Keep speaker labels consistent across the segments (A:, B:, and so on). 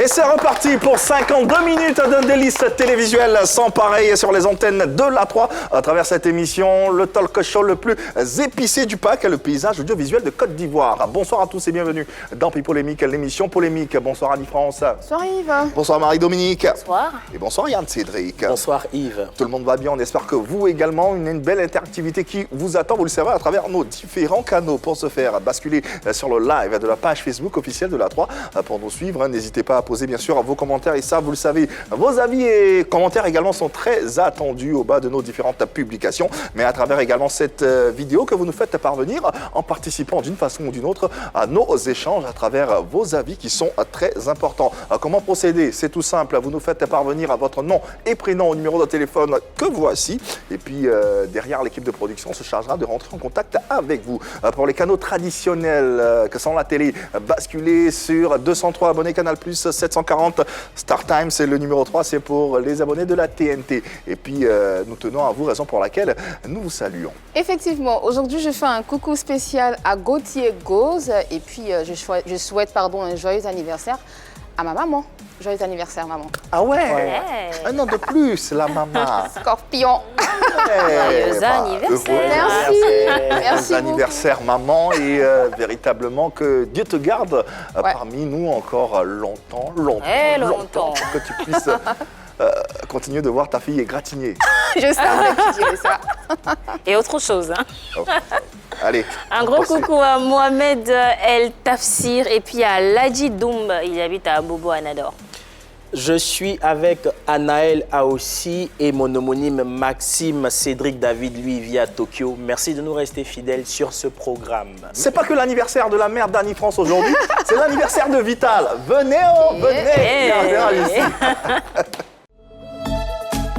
A: Et c'est reparti pour 52 minutes d'un délice télévisuel sans pareil sur les antennes de l'A3 à travers cette émission, le talk show le plus épicé du pack, le paysage audiovisuel de Côte d'Ivoire. Bonsoir à tous et bienvenue dans Polémique, l'émission Polémique. Bonsoir Annie-France.
B: Bonsoir Yves.
A: Bonsoir Marie-Dominique.
B: Bonsoir.
A: Et bonsoir Yann Cédric.
C: Bonsoir Yves.
A: Tout le monde va bien, on espère que vous également, une belle interactivité qui vous attend, vous le savez, à travers nos différents canaux. Pour se faire basculer sur le live de la page Facebook officielle de l'A3 pour nous suivre. N'hésitez pas à poser bien sûr vos commentaires et ça, vous le savez, vos avis et commentaires également sont très attendus au bas de nos différentes publications, mais à travers également cette vidéo que vous nous faites parvenir en participant d'une façon ou d'une autre à nos échanges à travers vos avis qui sont très importants. Comment procéder? C'est tout simple, vous nous faites parvenir à votre nom et prénom au numéro de téléphone que voici et puis derrière l'équipe de production se chargera de rentrer en contact avec vous. Pour les canaux traditionnels que sont la télé, basculer sur 203 abonnés Canal+, 740 StarTimes, c'est le numéro 3, c'est pour les abonnés de la TNT. Et puis, nous tenons à vous, raison pour laquelle nous vous saluons.
B: Effectivement, aujourd'hui, je fais un coucou spécial à Gauthier Gauze et puis je souhaite un joyeux anniversaire à ma maman. Joyeux anniversaire, maman.
A: Ah ouais, un an de plus, la maman.
B: Scorpion.
D: Joyeux anniversaire.
B: Merci.
A: Joyeux anniversaire, maman, et véritablement que Dieu te garde parmi nous encore longtemps. Que tu puisses continuer de voir ta fille égratigner.
B: Je savais que tu dirais ça.
D: Et autre chose. Hein.
A: Oh. Allez.
D: Un gros coucou à Mohamed El Tafsir et puis à Ladji Doum. Il habite à Bobo Anador.
C: Je suis avec Anaël Aossi et mon homonyme Maxime Cédric David, lui, vit à Tokyo. Merci de nous rester fidèles sur ce programme.
A: C'est pas que l'anniversaire de la mère d'Annie-France aujourd'hui, c'est l'anniversaire de Vital. Venez, venez.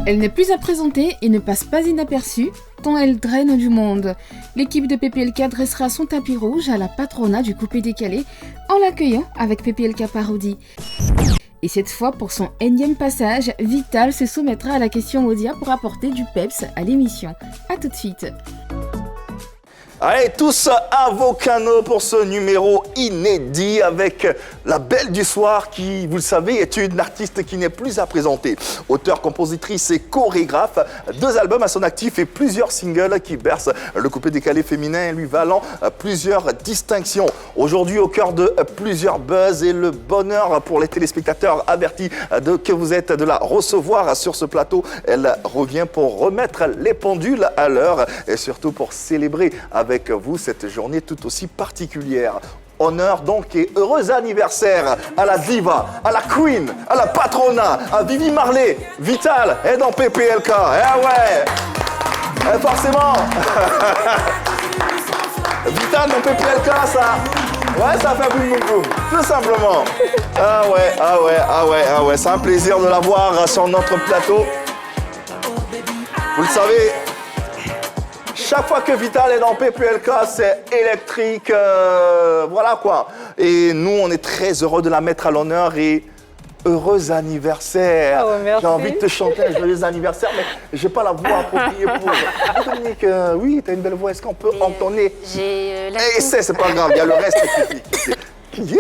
E: Elle n'est plus à présenter et ne passe pas inaperçue, tant elle draine du monde. L'équipe de PPLK dressera son tapis rouge à la patronat du coupé-décalé en l'accueillant avec PPLK Parodie. Et cette fois, pour son énième passage, Vital se soumettra à la question Audia pour apporter du peps à l'émission. A tout de suite.
A: Allez, tous à vos canaux pour ce numéro inédit avec la belle du soir qui, vous le savez, est une artiste qui n'est plus à présenter. Auteure, compositrice et chorégraphe, 2 albums à son actif et plusieurs singles qui bercent le coupé-décalé féminin lui valant plusieurs distinctions. Aujourd'hui, au cœur de plusieurs buzz et le bonheur pour les téléspectateurs avertis que vous êtes de la recevoir sur ce plateau. Elle revient pour remettre les pendules à l'heure et surtout pour célébrer avec vous cette journée tout aussi particulière. Honneur donc et heureux anniversaire à la diva, à la queen, à la patronat, à Vivi Marley. Vital est dans PPLK. Eh ouais, forcément. Vital dans PPLK, ça fait boum boum boum, tout simplement. Ah ouais, c'est un plaisir de la voir sur notre plateau. Vous le savez, chaque fois que Vital est dans PPLK, c'est électrique, voilà quoi. Et nous, on est très heureux de la mettre à l'honneur et heureux anniversaire.
D: Oh,
A: j'ai envie de te chanter un joyeux anniversaire, mais j'ai pas la voix appropriée pour. Dominique, oui, t'as une belle voix, est-ce qu'on peut entonner?
D: J'ai la
A: c'est pas grave, il y a le reste qui...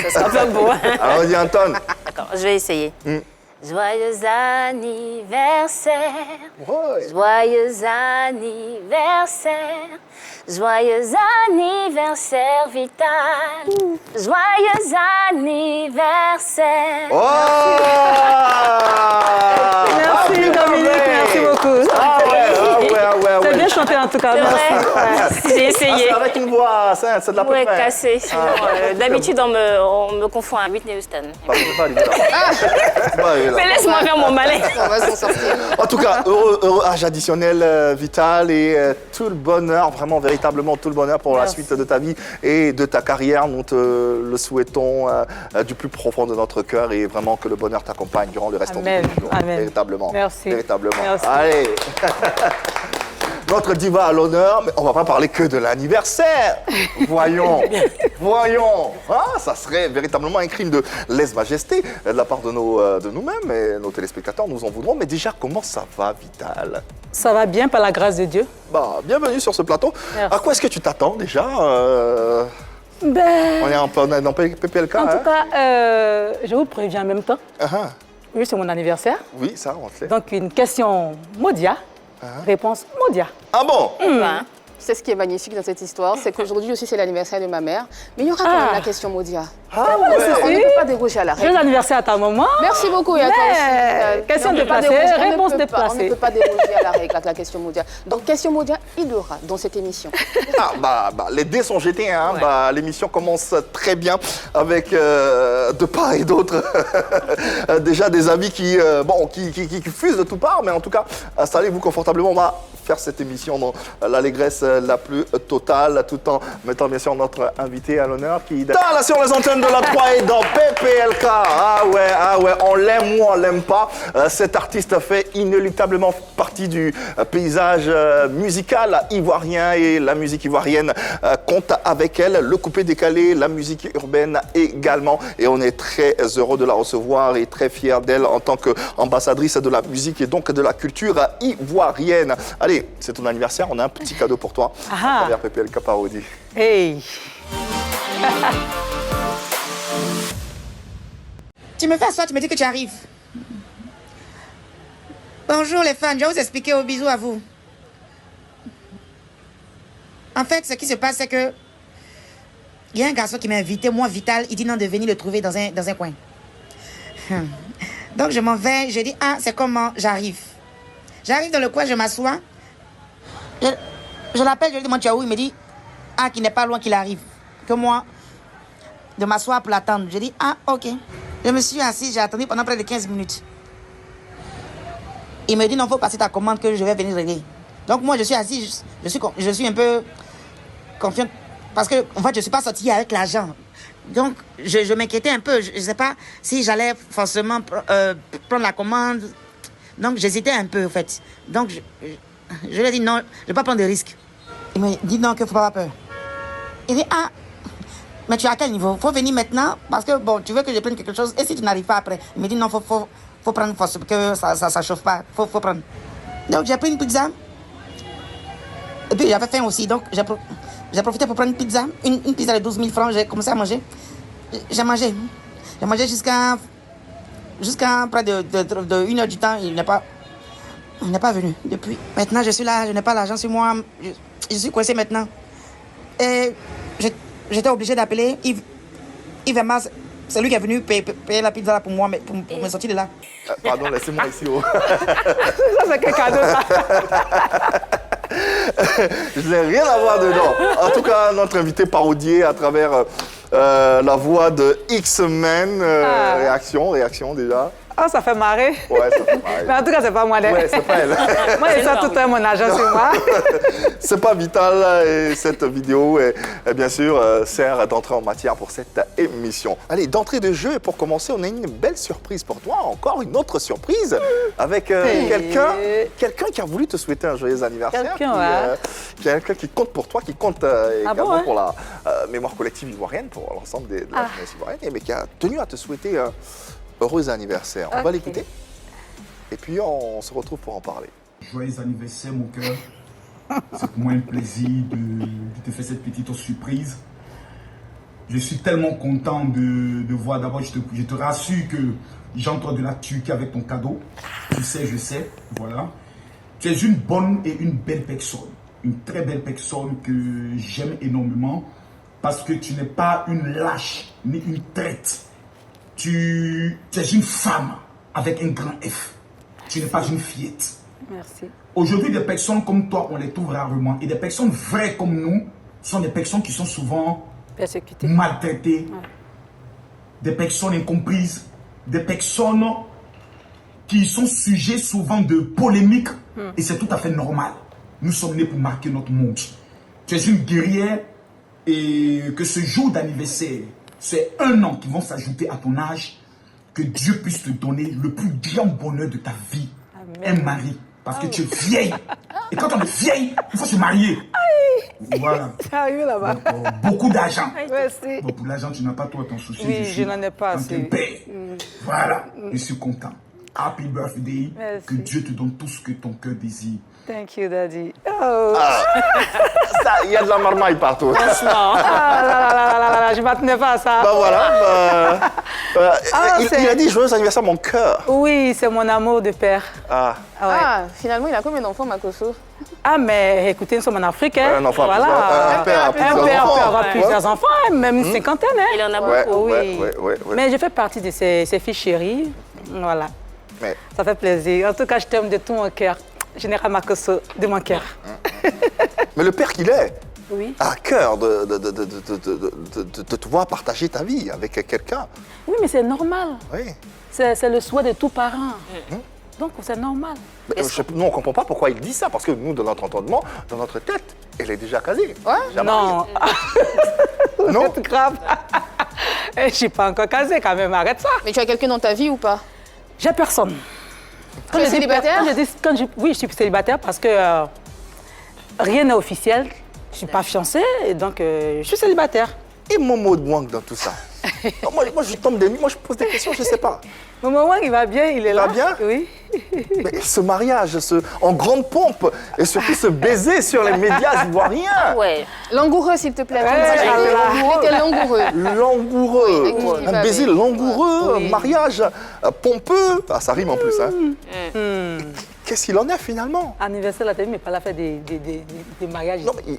D: Ça sera pas beau.
A: Alors on dit Anton.
D: D'accord, je vais essayer. Joyeux anniversaire, joyeux anniversaire, joyeux anniversaire Vital, joyeux anniversaire.
A: Oh
F: Merci Dominique, merci beaucoup.
A: Ouais.
F: T'as bien chanté en tout cas.
D: C'est vrai, j'ai essayé.
A: C'est avec une voix, c'est de la
D: Ouais, cassée. D'habitude, on me confond à Whitney Houston. Mais laisse-moi faire mon malin.
B: On va s'en sortir.
A: En tout cas, heureux âge additionnel, Vital, et tout le bonheur, vraiment, véritablement tout le bonheur pour la suite de ta vie et de ta carrière. Nous te le souhaitons du plus profond de notre cœur et vraiment que le bonheur t'accompagne durant le restant de tes jours.
F: Amen.
A: Véritablement.
F: Merci.
A: Véritablement.
F: Merci.
A: Allez. Notre diva à l'honneur, mais on va pas parler que de l'anniversaire. Voyons. Ah, ça serait véritablement un crime de lèse-majesté de la part de nous-mêmes et nos téléspectateurs nous en voudront. Mais déjà, comment ça va, Vital?
F: Ça va bien par la grâce de Dieu.
A: Bienvenue sur ce plateau.
F: Merci.
A: À quoi est-ce que tu t'attends déjà
F: Ben,
A: On est dans PPLK.
F: en
A: hein?
F: tout cas, je vous préviens en même temps.
A: Ah, ah.
F: Oui, c'est mon anniversaire.
A: Oui, ça, on le fait.
F: Donc, une question Modia. Réponse Modia.
A: Ah bon?
B: Hein. C'est ce qui est magnifique dans cette histoire, c'est qu'aujourd'hui aussi c'est l'anniversaire de ma mère. Mais il y aura quand même la question Modia.
A: Ah
B: On ne peut pas déroger à la règle.
F: Joyeux anniversaire à ta maman.
B: Merci beaucoup et à toi aussi.
F: Question
B: On ne peut pas
F: déplacée,
B: déroger,
F: réponse
B: on ne
F: déplacée.
B: peut pas déroger à la règle avec la question Modia. Donc question Modia, il y aura dans cette émission.
A: Ah, les dés sont jetés. Hein.
B: Ouais.
A: L'émission commence très bien avec de part et d'autre déjà des avis qui fusent de tout part. Mais en tout cas, installez-vous confortablement. On va faire cette émission dans l'allégresse la plus totale, tout en mettant bien sûr notre invité à l'honneur qui là sur les antennes de la 3 et dans PPLK. Ah ouais, on l'aime ou on l'aime pas. Cet artiste fait inéluctablement partie du paysage musical ivoirien et la musique ivoirienne compte avec elle. Le coupé décalé, la musique urbaine également. Et on est très heureux de la recevoir et très fiers d'elle en tant qu'ambassadrice de la musique et donc de la culture ivoirienne. Allez, c'est ton anniversaire, on a un petit cadeau pour toi à travers PPLK Parodie.
F: Hey.
G: Tu me fais asseoir, tu me dis que tu arrives. Bonjour les fans, je vais vous expliquer au bisou à vous. En fait, ce qui se passe, c'est que il y a un garçon qui m'a invité, moi Vital, il dit non de venir le trouver dans un coin. Donc je m'en vais, je dis c'est comment j'arrive. J'arrive dans le coin, je m'assois. Je l'appelle, je lui demande tu es où, il me dit qu'il n'est pas loin qu'il arrive. Que moi, de m'asseoir pour l'attendre. Je dis ok. Je me suis assis, j'ai attendu pendant près de 15 minutes. Il me dit non, il faut passer ta commande que je vais venir régler. Donc moi je suis assis, je suis un peu confiante parce que en fait je ne suis pas sortie avec l'argent. Donc je m'inquiétais un peu, je ne sais pas si j'allais forcément prendre la commande. Donc j'hésitais un peu en fait. Donc je lui ai dit non, je ne vais pas prendre de risques. Il me dit non, qu'il ne faut pas avoir peur. Il dit mais tu es à quel niveau? Il faut venir maintenant parce que bon, tu veux que je prenne quelque chose et si tu n'arrives pas après? Il me dit non, faut prendre force, que ça ne chauffe pas. Faut prendre. Donc j'ai pris une pizza. Et puis j'avais faim aussi, donc j'ai profité pour prendre une pizza. Une pizza de 12 000 francs, j'ai commencé à manger. J'ai mangé jusqu'à près de 1 heure du temps, il n'est pas venu. Depuis, maintenant je suis là, je n'ai pas l'argent sur moi. Je suis coincé maintenant. Et j'étais obligé d'appeler Yves Emma. C'est lui qui est venu payer la pizza là pour moi, pour me sortir de là.
A: Pardon, laissez-moi ici.
F: Ça, c'est quel cadeau, ça?
A: Je n'ai rien à voir dedans. En tout cas, notre invité parodié à travers la voix de X-Men. Réaction déjà.
F: Ça fait marrer.
A: Ouais, ça fait marrer.
F: Mais en tout cas, c'est pas moi.
A: Ouais, c'est pas elle.
F: Moi, j'ai ça tout mon argent sur moi.
A: C'est pas vital et cette vidéo, bien sûr, sert d'entrée en matière pour cette émission. Allez, d'entrée de jeu, et pour commencer, on a une belle surprise pour toi. Encore une autre surprise avec quelqu'un qui a voulu te souhaiter un joyeux anniversaire. Quelqu'un qui compte pour toi, qui compte également pour la mémoire collective ivoirienne, pour l'ensemble de la jeunesse ivoirienne, mais qui a tenu à te souhaiter heureux anniversaire. On va l'écouter et puis on se retrouve pour en parler.
H: Joyeux anniversaire, mon cœur. C'est pour moi un plaisir de te faire cette petite surprise. Je suis tellement content de voir. D'abord, je te rassure que j'entre de la Turquie avec ton cadeau. Tu sais, je sais. Voilà. Tu es une bonne et une belle personne. Une très belle personne que j'aime énormément parce que tu n'es pas une lâche ni une traite. Tu es une femme avec un grand F. Tu n'es pas une fillette.
F: Merci.
H: Aujourd'hui, des personnes comme toi, on les trouve rarement. Et des personnes vraies comme nous sont des personnes qui sont souvent
F: persécutées,
H: maltraitées, des personnes incomprises, des personnes qui sont sujets souvent de polémiques. Et c'est tout à fait normal. Nous sommes nés pour marquer notre monde. Tu es une guerrière et que ce jour d'anniversaire, c'est 1 an qui vont s'ajouter à ton âge, que Dieu puisse te donner le plus grand bonheur de ta vie. Amen. Un mari. Parce que tu es vieille. Et quand on est vieille, il faut se marier. Voilà.
F: Sérieux là-bas.
H: Beaucoup d'argent.
F: Merci.
H: Bon, pour l'argent, tu n'as pas toi ton souci.
F: Oui, je n'en ai pas assez.
H: Voilà, je suis content. happy birthday.
F: Merci.
H: Que Dieu te donne tout ce que ton cœur désire.
F: Thank you, Daddy. Oh.
A: Ça, il y a de la marmaille partout.
F: Ah là, je ne m'attendais pas à ça.
A: Bah voilà. Il
F: c'est-
A: a dit joyeux anniversaire, mon cœur.
F: Oui, c'est mon amour de père.
A: Ah,
F: Ah, ouais.
B: Ah, finalement, il a combien d'enfants, Makoso?
F: Ah, mais écoutez, nous sommes en Afrique. Hein.
A: un enfant,
F: voilà.
A: un père a
F: Un
A: plusieurs
F: père
A: enfants.
F: peut avoir
A: Ouais.
F: plusieurs enfants, hein, même une cinquantaine. Hein.
D: Il en a
A: Ouais,
D: beaucoup.
F: Oui.
A: ouais.
F: Mais je fais partie de ses filles chéries. Voilà.
A: Mais-
F: Ça fait plaisir. En tout cas, je t'aime de tout mon cœur. Général Makoso, de mon cœur.
A: Mais le père qu'il est
F: Oui.
A: a à cœur de te voir partager ta vie avec quelqu'un.
F: Oui, mais c'est normal.
A: Oui.
F: C'est le souhait de tout parent. Donc, c'est normal.
A: Mais nous, on ne comprend pas pourquoi il dit ça, parce que nous, dans notre entendement, dans notre tête, elle est déjà casée.
B: Ouais.
A: Déjà
F: Non.
A: mariée. Non.
F: C'est grave. Je ne suis pas encore casée quand même. Arrête ça.
B: Mais tu as quelqu'un dans ta vie ou pas?
F: J'ai personne.
B: Tu es célibataire?
F: Oui, je suis célibataire parce que rien n'est officiel. Je ne suis pas fiancée, et donc je suis célibataire.
A: Et Momo de Wang dans tout ça. moi, je tombe des nues, moi je pose des questions, je ne sais pas.
F: Mon maman, il va bien, il est là.
A: va bien?
F: Oui.
A: Mais ce mariage, en grande pompe, et surtout ce baiser sur les médias ivoiriens.
D: Ouais.
B: Langoureux, s'il te plaît.
F: Ouais,
B: Il était langoureux.
A: Langoureux,
B: Oui, avec
A: un baiser
B: Kibabé.
A: langoureux,
F: Oui.
A: un mariage pompeux. Ah, ça rime en plus, hein. Qu'est-ce qu'il en est finalement?
F: Anniversaire, la télé, mais pas la fête des mariages.
A: Non, mais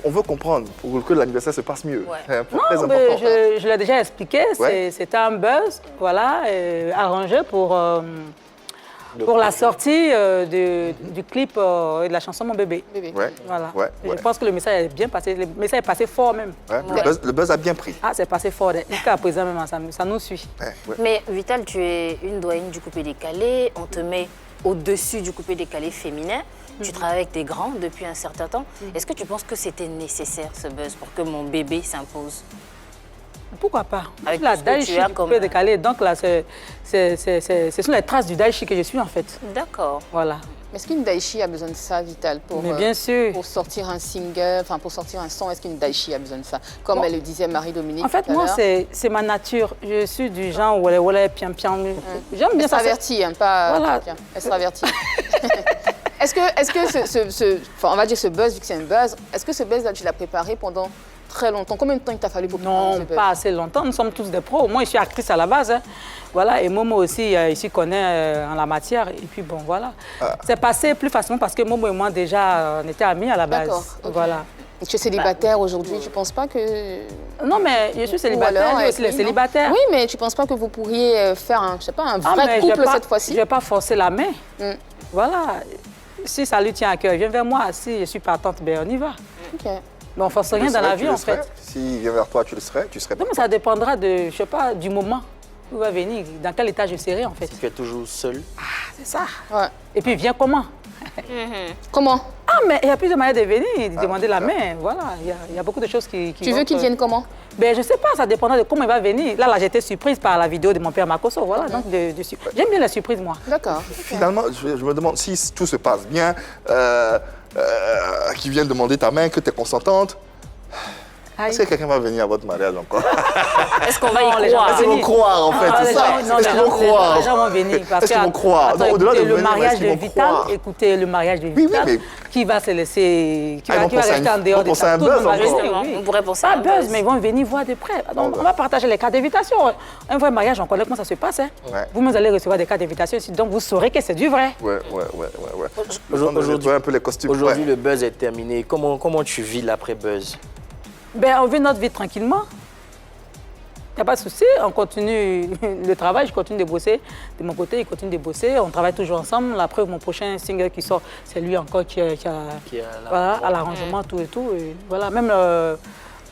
A: on veut comprendre pour que l'anniversaire se passe mieux.
D: Ouais.
A: C'est un point
F: Non,
A: très
F: mais
A: important.
F: je l'ai déjà expliqué.
A: Ouais.
F: C'était un buzz, voilà, arrangé pour la sortie du clip et de la chanson Mon bébé.
B: Bébé.
A: Ouais,
F: Voilà.
A: ouais,
F: Je
A: ouais.
F: pense que le message est bien passé. Le message est passé fort même.
A: Ouais, le buzz a bien pris.
F: Ah, c'est passé fort. Jusqu'à présent même, ça nous suit.
A: Ouais, ouais.
D: Mais Vital, tu es une doyenne du coupé décalé. On te met au-dessus du coupé décalé féminin. Tu travailles avec des grands depuis un certain temps. Est-ce que tu penses que c'était nécessaire ce buzz pour que mon bébé s'impose?
F: Pourquoi pas?
D: Avec
F: La
D: tout ce que tu
F: daichi
D: as
F: du
D: comme-
F: coupé décalé. Donc là, ce sont les traces du daichi que je suis en fait.
D: D'accord.
F: Voilà.
B: Est-ce qu'une Daichi a besoin de ça, Vital, pour,
F: Mais bien sûr.
B: pour sortir un single, enfin pour sortir un son? Est-ce qu'une Daichi a besoin de ça? Comme
F: Bon.
B: elle le disait Marie-Dominique.
F: En fait,
B: tout à
F: moi,
B: l'heure.
F: c'est ma nature. Je suis du genre wale piam piam. J'aime bien ça.
B: Extravertie, hein, pas
F: Voilà.
B: bien. Extravertie. Est-ce que enfin, on va dire ce buzz, vu que c'est un buzz, est-ce que ce buzz-là, tu l'as préparé pendant très longtemps? Combien de temps il t'a fallu pour préparer ce
F: Non,
B: buzz?
F: pas assez longtemps. Nous sommes tous des pros. Moi, je suis actrice à la base. Hein. Voilà. Et Momo aussi, il s'y connaît en la matière. Et puis, bon, voilà. C'est passé plus facilement parce que Momo et moi, déjà, on était amis à la base.
B: D'accord, ok.
F: Voilà.
B: Tu es célibataire aujourd'hui, tu ne penses pas que...
F: Non, mais je suis célibataire.
B: alors,
F: Lui
B: avec
F: aussi, il est
B: lui, non?
F: célibataire.
B: Oui, mais tu ne penses pas que vous pourriez faire un, je sais pas, un
F: Ah,
B: vrai
F: mais
B: couple
F: je vais pas-
B: cette fois-ci?
F: Je ne vais pas forcer la main.
B: Mm.
F: Voilà. Si ça lui tient à cœur, il vient vers moi. Si je suis partante, ben on y va.
B: Ok.
F: Mais on ne force rien
A: Tu
F: dans la
A: le
F: vie,
A: serais,
F: en fait.
A: S'il vient vers toi, tu serais
F: Non, mais ça dépendra de, je sais pas, du moment où il va venir, dans quel état je serai, en fait.
C: Tu es toujours seul.
F: C'est ça.
B: Ouais.
F: Et puis, il vient comment?
B: Comment?
F: Ah, mais il y a plusieurs manières de venir, de demander la main. Voilà, il y a beaucoup de choses qui
B: Tu veux qu'il vienne comment?
F: Ben, je sais pas, ça dépendra de comment il va venir. Là, j'étais surprise par la vidéo de mon père Makoso. Voilà, donc j'aime bien la surprise, moi.
B: D'accord.
A: Finalement, je me demande si tout se passe bien, qu'il vienne demander ta main, que tu es consentante.
F: Aïe.
A: Est-ce que quelqu'un va venir à votre mariage encore?
D: Est-ce qu'on va
F: Non,
D: y
F: les gens
D: croire?
A: Est-ce qu'ils vont croire en fait,
F: Ah,
A: c'est
F: les
A: ça?
F: gens- non,
A: Est-ce qu'ils vont croire?
F: Les gens vont venir. parce
A: Est-ce qu'ils
F: que-
A: vont croire?
F: Attends,
A: Non, au-delà de
F: écoutez, le
A: venir,
F: mariage
A: est-ce qu'ils
F: de
A: vont
F: Vital,
A: croire?
F: écoutez, le mariage de
A: Oui,
F: Vital,
A: mais-
F: qui va se laisser, qui
A: Ah, ils
F: va
A: vont penser à
F: rester
A: une-
F: en dehors
A: ils vont
F: de
A: penser à
F: ça.
A: un
F: Tout le
A: buzz
F: monde va
A: encore.
F: venir, oui.
D: On pourrait penser
F: Pas
D: à un
F: buzz,
D: buzz.
F: mais ils vont venir voir de près. Donc, on va partager les cartes d'invitation. Un vrai mariage, on connaît comment ça se passe. Hein.
A: Ouais.
F: Vous allez recevoir des cartes d'invitation ici, donc vous saurez que c'est du vrai.
A: Ouais.
C: Aujourd'hui,
A: un peu les costumes.
C: Aujourd'hui,
A: Ouais.
C: le buzz est terminé. Comment tu vis l'après-buzz?
F: Ben, on vit notre vie tranquillement. Il n'y a pas de souci, on continue le travail, je continue de bosser. De mon côté, il continue de bosser, on travaille toujours ensemble. La preuve, mon prochain single qui sort, c'est lui encore qui a voilà, à l'arrangement, tout et tout. Et voilà, même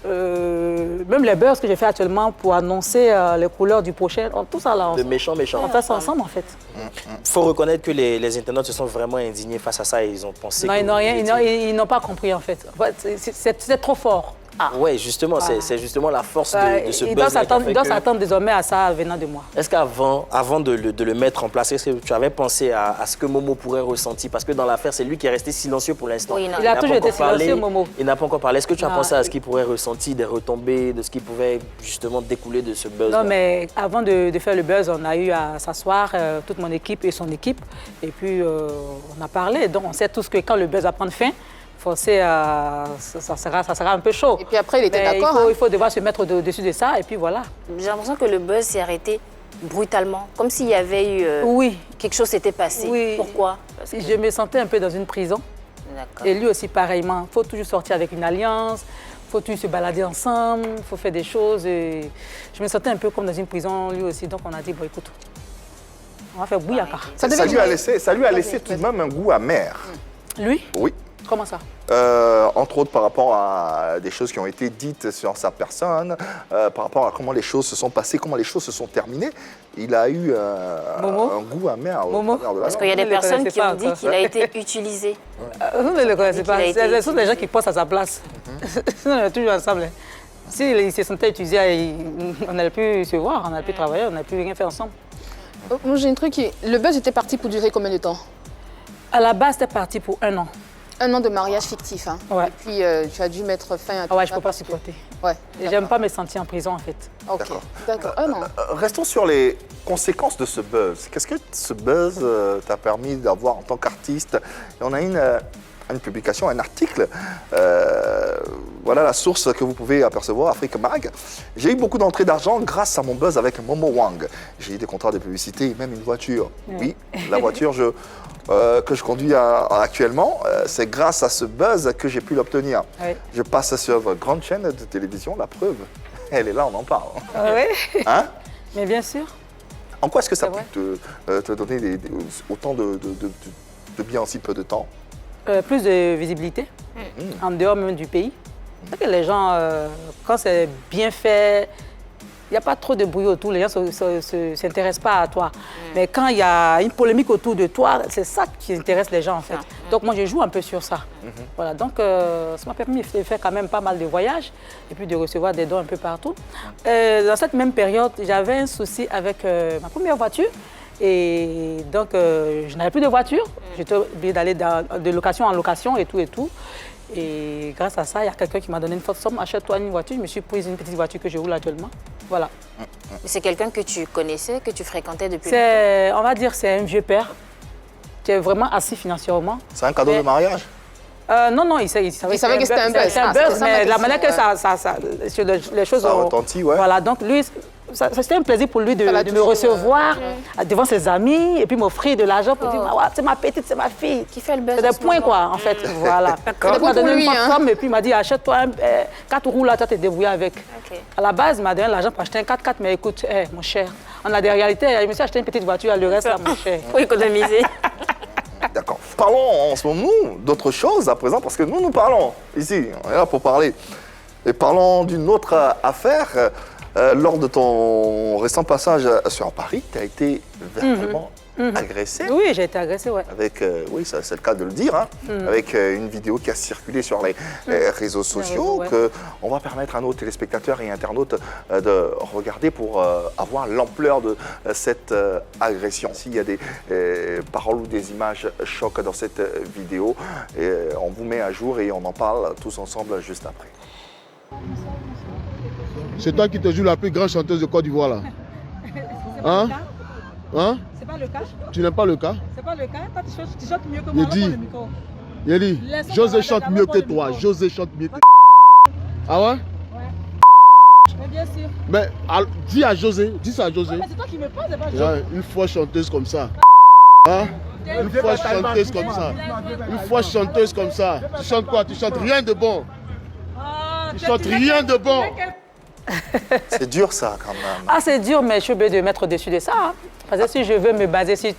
F: les buzz que j'ai fait actuellement pour annoncer les couleurs du prochain, tout ça là,
C: De méchant.
F: on fait ça ensemble en fait.
C: Il faut reconnaître que les internautes se sont vraiment indignés face à ça et ils ont pensé
F: Non,
C: que
F: ils n'ont
C: vous
F: rien,
C: étiez-
F: ils n'ont pas compris en fait. En fait, c'est trop fort.
C: Ouais, justement, c'est justement la force de ce
F: Il
C: buzz.
F: doit s'attendre désormais à ça venant de moi.
C: Est-ce qu'avant de le mettre en place, est-ce que tu avais pensé à ce que Momo pourrait ressentir? Parce que dans l'affaire, c'est lui qui est resté silencieux pour l'instant.
D: Oui, non.
F: Il a toujours été silencieux, Momo.
C: Il n'a pas encore parlé. Est-ce que tu as
F: Non.
C: pensé à ce qu'il pourrait ressentir, des retombées, de ce qui pouvait justement découler de ce buzz?
F: Non, mais avant de faire le buzz, on a eu à s'asseoir, toute mon équipe et son équipe. Et puis, on a parlé. Donc, on sait tous que quand le buzz va prendre fin, ça sera un peu chaud.
B: Et puis après, il était
F: Mais
B: d'accord.
F: il faut devoir se mettre au-dessus de ça, et puis voilà.
D: J'ai l'impression que le buzz s'est arrêté brutalement, comme s'il y avait eu
F: Oui,
D: quelque chose s'était passé.
F: Oui.
D: Pourquoi? Parce que-
F: je me sentais un peu dans une prison.
D: D'accord.
F: Et lui aussi, pareillement. Il faut toujours sortir avec une alliance, il faut toujours se balader ensemble, il faut faire des choses. Et je me sentais un peu comme dans une prison, lui aussi. Donc on a dit, bon, écoute, on va faire bouillaka.
B: Ça
A: Ça
B: devait
A: lui a
B: être-
A: laissé tout de même un goût amer.
F: Lui?
A: Oui.
F: Comment ça?
A: Entre autres par rapport à des choses qui ont été dites sur sa personne, par rapport à comment les choses se sont passées, comment les choses se sont terminées. Il a eu
F: Momo
A: un goût amer.
F: Momo
A: travers de la
D: Parce
A: langue.
D: qu'il y a des
F: Vous ne le
D: personnes
F: connaissez
D: qui ont
F: pas
D: dit
F: encore.
D: qu'il a été utilisé.
F: Vous ne le connaissez pas.
D: qu'il a été
F: Ce sont des gens qui pensent à sa place. Sinon, on est toujours ensemble. Hein. S'il se sentait utilisé, on n'allait plus se voir, on n'allait plus travailler, on n'allait plus rien faire ensemble.
B: Moi, j'ai un truc qui... Le buzz était parti pour durer combien de temps?
F: À la base, c'était parti pour 1 an.
B: 1 an de mariage fictif. Hein.
F: Ouais.
B: Et puis, tu as dû mettre fin à tout
F: Ah ouais,
B: ça
F: je ne peux pas
B: parce que-
F: supporter.
B: Ouais.
F: Et j'aime pas me sentir en prison, en fait.
B: Ok.
A: D'accord.
B: D'accord. 1 an.
A: Restons sur les conséquences de ce buzz. Qu'est-ce que ce buzz t'a permis d'avoir en tant qu'artiste? Et on a une publication, un article. Voilà la source que vous pouvez apercevoir, Afrique Mag. J'ai eu beaucoup d'entrées d'argent grâce à mon buzz avec Momo Wang. J'ai eu des contrats de publicité et même une voiture. Oui, la voiture que je conduis actuellement, c'est grâce à ce buzz que j'ai pu l'obtenir.
F: Oui.
A: Je passe sur une grande chaîne de télévision, la preuve. Elle est là, on en parle.
F: Oui,
A: Hein?
F: mais bien sûr.
A: En quoi est-ce que ça
F: C'est
A: peut te donner autant de bien en si peu de temps?
F: Plus de visibilité, en dehors même du pays. C'est que les gens, quand c'est bien fait, il n'y a pas trop de bruit autour, les gens ne s'intéressent pas à toi. Mais quand il y a une polémique autour de toi, c'est ça qui intéresse les gens en fait. Donc moi je joue un peu sur ça. Voilà, donc ça m'a permis de faire quand même pas mal de voyages et puis de recevoir des dons un peu partout. Dans cette même période, j'avais un souci avec ma première voiture. Et donc, je n'avais plus de voiture. J'étais obligée d'aller de location en location et tout et tout. Et grâce à ça, il y a quelqu'un qui m'a donné une forte somme. Achète-toi une voiture. Je me suis prise une petite voiture que je roule actuellement. Voilà.
D: C'est quelqu'un que tu connaissais, que tu fréquentais depuis
F: On va dire c'est un vieux père qui est vraiment assis financièrement.
A: C'est un cadeau
F: Mais-
A: de mariage?
F: Non, il savait
B: que c'était un buzz.
F: C'est un
B: Ah,
F: buzz,
B: c'était ça ma
F: mais la
B: question,
F: manière que
B: ouais.
F: les choses
A: Ça
F: ont...
A: retentit, ouais.
F: Voilà, donc lui, c'était un plaisir pour lui de
B: Ça l'a
F: me
B: touché,
F: recevoir devant ses amis et puis m'offrir de l'argent pour dire, ah, c'est ma petite, c'est ma fille.
D: Qui fait le buzz
F: C'est
D: en
F: des
D: ce
F: points,
D: moment.
F: quoi, en fait. Voilà.
B: D'accord.
F: Il m'a donné
B: Pour
F: une
B: lui,
F: forte
B: hein.
F: somme et puis il m'a dit, achète-toi 4 roues là, tu vas te débrouiller avec.
D: Ok.
F: À la base, il m'a donné l'argent pour acheter un 4x4, mais écoute, mon cher, on a des réalités. Je me suis acheté une petite voiture, le reste, là, mon cher.
D: Faut économiser.
A: D'accord. Parlons en ce moment d'autre chose à présent, parce que nous parlons ici, on est là pour parler. Et parlons d'une autre affaire. Lors de ton récent passage sur Paris, tu as été verbalement agressé.
F: Oui, j'ai été agressée, ouais.
A: Avec, oui, c'est le cas de le dire, hein, avec une vidéo qui a circulé sur les réseaux sociaux,
F: ouais.
A: que on va permettre à nos téléspectateurs et internautes de regarder pour avoir l'ampleur de cette agression. S'il y a des paroles ou des images chocs dans cette vidéo, on vous met à jour et on en parle tous ensemble juste après.
I: C'est toi qui te joues la plus grande chanteuse de Côte d'Ivoire là. Hein? Hein?
J: C'est pas le cas.
I: Tu n'aimes pas le cas?
J: C'est pas le cas. Toi, tu chantes mieux que moi.
I: Il dit.
J: Le micro.
I: Il dit,
J: Laisse-moi
I: José
J: parler
I: chante
J: d'abord
I: mieux
J: pour
I: que
J: le
I: toi.
J: micro.
I: José chante mieux que Ah ouais?
J: Mais bien sûr.
I: Mais dis à José, dis ça à José.
J: Mais c'est toi qui me parles, c'est pas
I: Il y a
J: je.
I: une fois chanteuse comme ça. Hein? Une fois chanteuse comme ça. Une fois chanteuse comme ça. Tu chantes quoi? Tu chantes rien de bon.
J: Ah,
I: Tu chantes rien de bon.
A: C'est dur ça quand même.
F: Ah, c'est dur, mais je suis obligée de mettre dessus de ça. Hein. Parce que si je veux me baser sur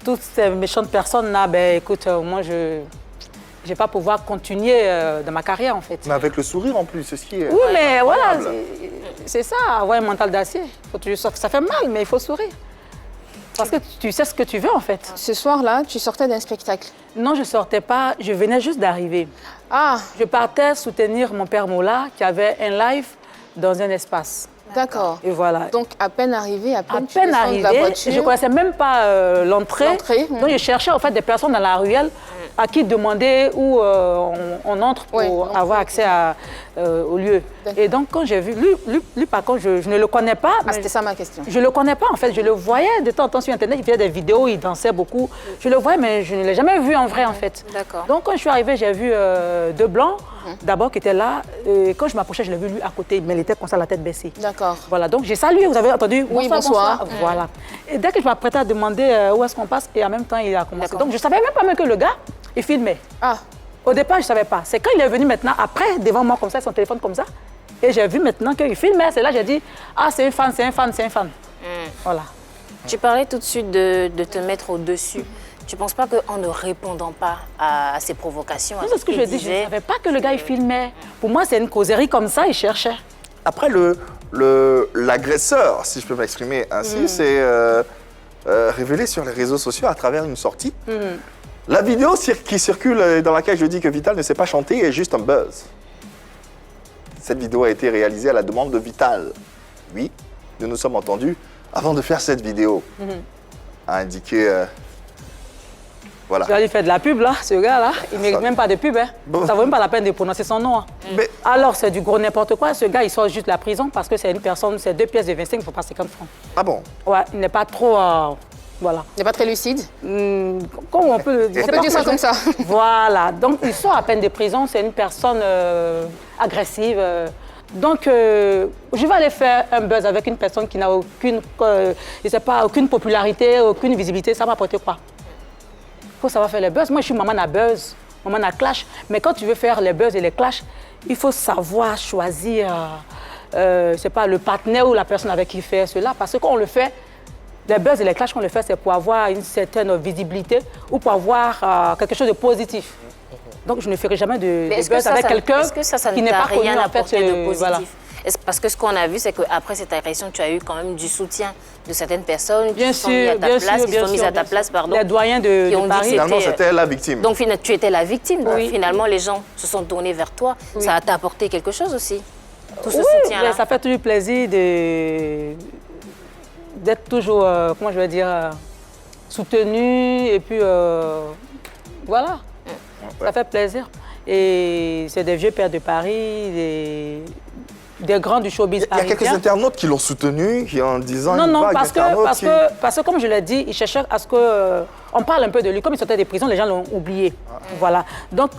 F: toutes ces méchantes personnes-là, ben écoute, moi, je ne vais pas pouvoir continuer dans ma carrière, en fait.
A: Mais avec le sourire en plus, c'est ce qui est.
F: Oui, mais voilà,
A: incroyable.
F: c'est ça, avoir un mental d'acier. Ça fait mal, mais il faut sourire. Parce que tu sais ce que tu veux, en fait.
B: Ce soir-là, tu sortais d'un spectacle.
F: Non, je ne sortais pas, je venais juste d'arriver.
B: Ah,
F: Je partais soutenir mon père Mola, qui avait un live dans un espace.
B: d'accord.
F: Et voilà.
B: Donc, à peine arrivé, à peine,
F: À peine arrivé, je ne connaissais même pas l'entrée. Donc, je cherchais en fait des personnes dans la ruelle à qui demander où on entre pour avoir accès au lieu. Et donc, quand j'ai vu, lui par contre, je ne le connais pas.
B: Ah, c'était ça ma question.
F: Je ne le connais pas, en fait. Je le voyais de temps en temps sur Internet. Il faisait des vidéos, il dansait beaucoup. Je le voyais, mais je ne l'ai jamais vu en vrai, en fait.
D: D'accord.
F: Donc, quand je suis arrivée, j'ai vu deux blancs, d'abord, qui étaient là. Et quand je m'approchais, je l'ai vu lui à côté, mais il était comme ça, la tête baissée.
B: D'accord.
F: Voilà, donc j'ai salué, vous avez entendu?
B: Oui, bonsoir.
F: Voilà. Et dès que je m'apprêtais à demander où est-ce qu'on passe, et en même temps, il a commencé. Donc, je ne savais même pas que le gars, il filmait.
B: Ah.
F: Au départ, je ne savais pas. C'est quand il est venu maintenant, après, devant moi, comme ça, son téléphone comme ça, et j'ai vu maintenant qu'il filmait. C'est là que j'ai dit, ah, c'est un fan, c'est un fan, c'est un fan. Voilà.
D: Tu parlais tout de suite de te mettre au-dessus. Tu ne penses pas qu'en ne répondant pas à ces provocations...
F: C'est ce que je dis, je ne savais pas que le gars, il filmait. Pour moi, c'est une causerie comme ça, il cherchait.
A: Après, l'agresseur, si je peux m'exprimer ainsi, c'est révélé sur les réseaux sociaux à travers une sortie. La vidéo qui circule dans laquelle je dis que Vital ne sait pas chanter est juste un buzz. Cette vidéo a été réalisée à la demande de Vital. Oui, nous nous sommes entendus avant de faire cette vidéo. A indiqué... voilà.
F: Tu vas lui faire de la pub, là, ce gars-là. Il ne mérite même pas de pub. Hein.
A: Bon.
F: Ça ne vaut même pas la peine de prononcer son nom. Hein.
A: Mais-
F: Alors, c'est du gros n'importe quoi. Ce gars, il sort juste de la prison parce que c'est une personne, c'est 2 pièces de 25, il ne faut pas 50 francs.
A: Ah bon?
F: Ouais, il n'est pas trop... voilà.
B: Il n'est pas très lucide.
F: Comment on peut le dire?
B: On peut dire ça comme ça.
F: Voilà. Donc, il sort à peine de prison. C'est une personne agressive. Donc, je vais aller faire un buzz avec une personne qui n'a aucune, je sais pas, aucune popularité, aucune visibilité. Ça va apporter quoi? Il faut savoir faire les buzz. Moi, je suis maman à buzz, maman à clash. Mais quand tu veux faire les buzz et les clashs, il faut savoir choisir, je sais pas, le partenaire ou la personne avec qui faire cela. Parce que quand on le fait, les buzz et les clashs qu'on le fait, c'est pour avoir une certaine visibilité ou pour avoir quelque chose de positif. Donc, je ne ferai jamais de buzz avec quelqu'un qui n'est pas connu,
D: rien
F: en
D: apporté
F: fait.
D: de positif?
F: Voilà.
D: Parce que ce qu'on a vu, c'est qu'après cette agression, tu as eu quand même du soutien de certaines personnes
F: Bien
D: qui se sont mis à ta place, qui se sont mises à ta place, pardon.
F: Les doyens de
D: qui ont dit
F: Paris.
D: que
A: Finalement, c'était la victime.
D: Donc, tu étais la victime. Donc,
F: Oui.
D: finalement, les gens se sont tournés vers toi.
F: Oui.
D: Ça t'a apporté quelque chose aussi, tout ce
F: Oui,
D: soutien-là.
F: mais ça fait toujours plaisir d'être toujours, comment je vais dire, soutenu et puis voilà, ça fait plaisir. Et c'est des vieux pères de Paris, des grands du showbiz
A: Il y a
F: parisien.
A: quelques internautes qui l'ont soutenu, qui en disant
F: Non,
A: une
F: non,
A: vague
F: parce
A: d'internautes qui-
F: que comme je l'ai dit, il cherchait à ce qu'on parle un peu de lui. Comme il sortait des prisons, les gens l'ont oublié. Voilà. Donc,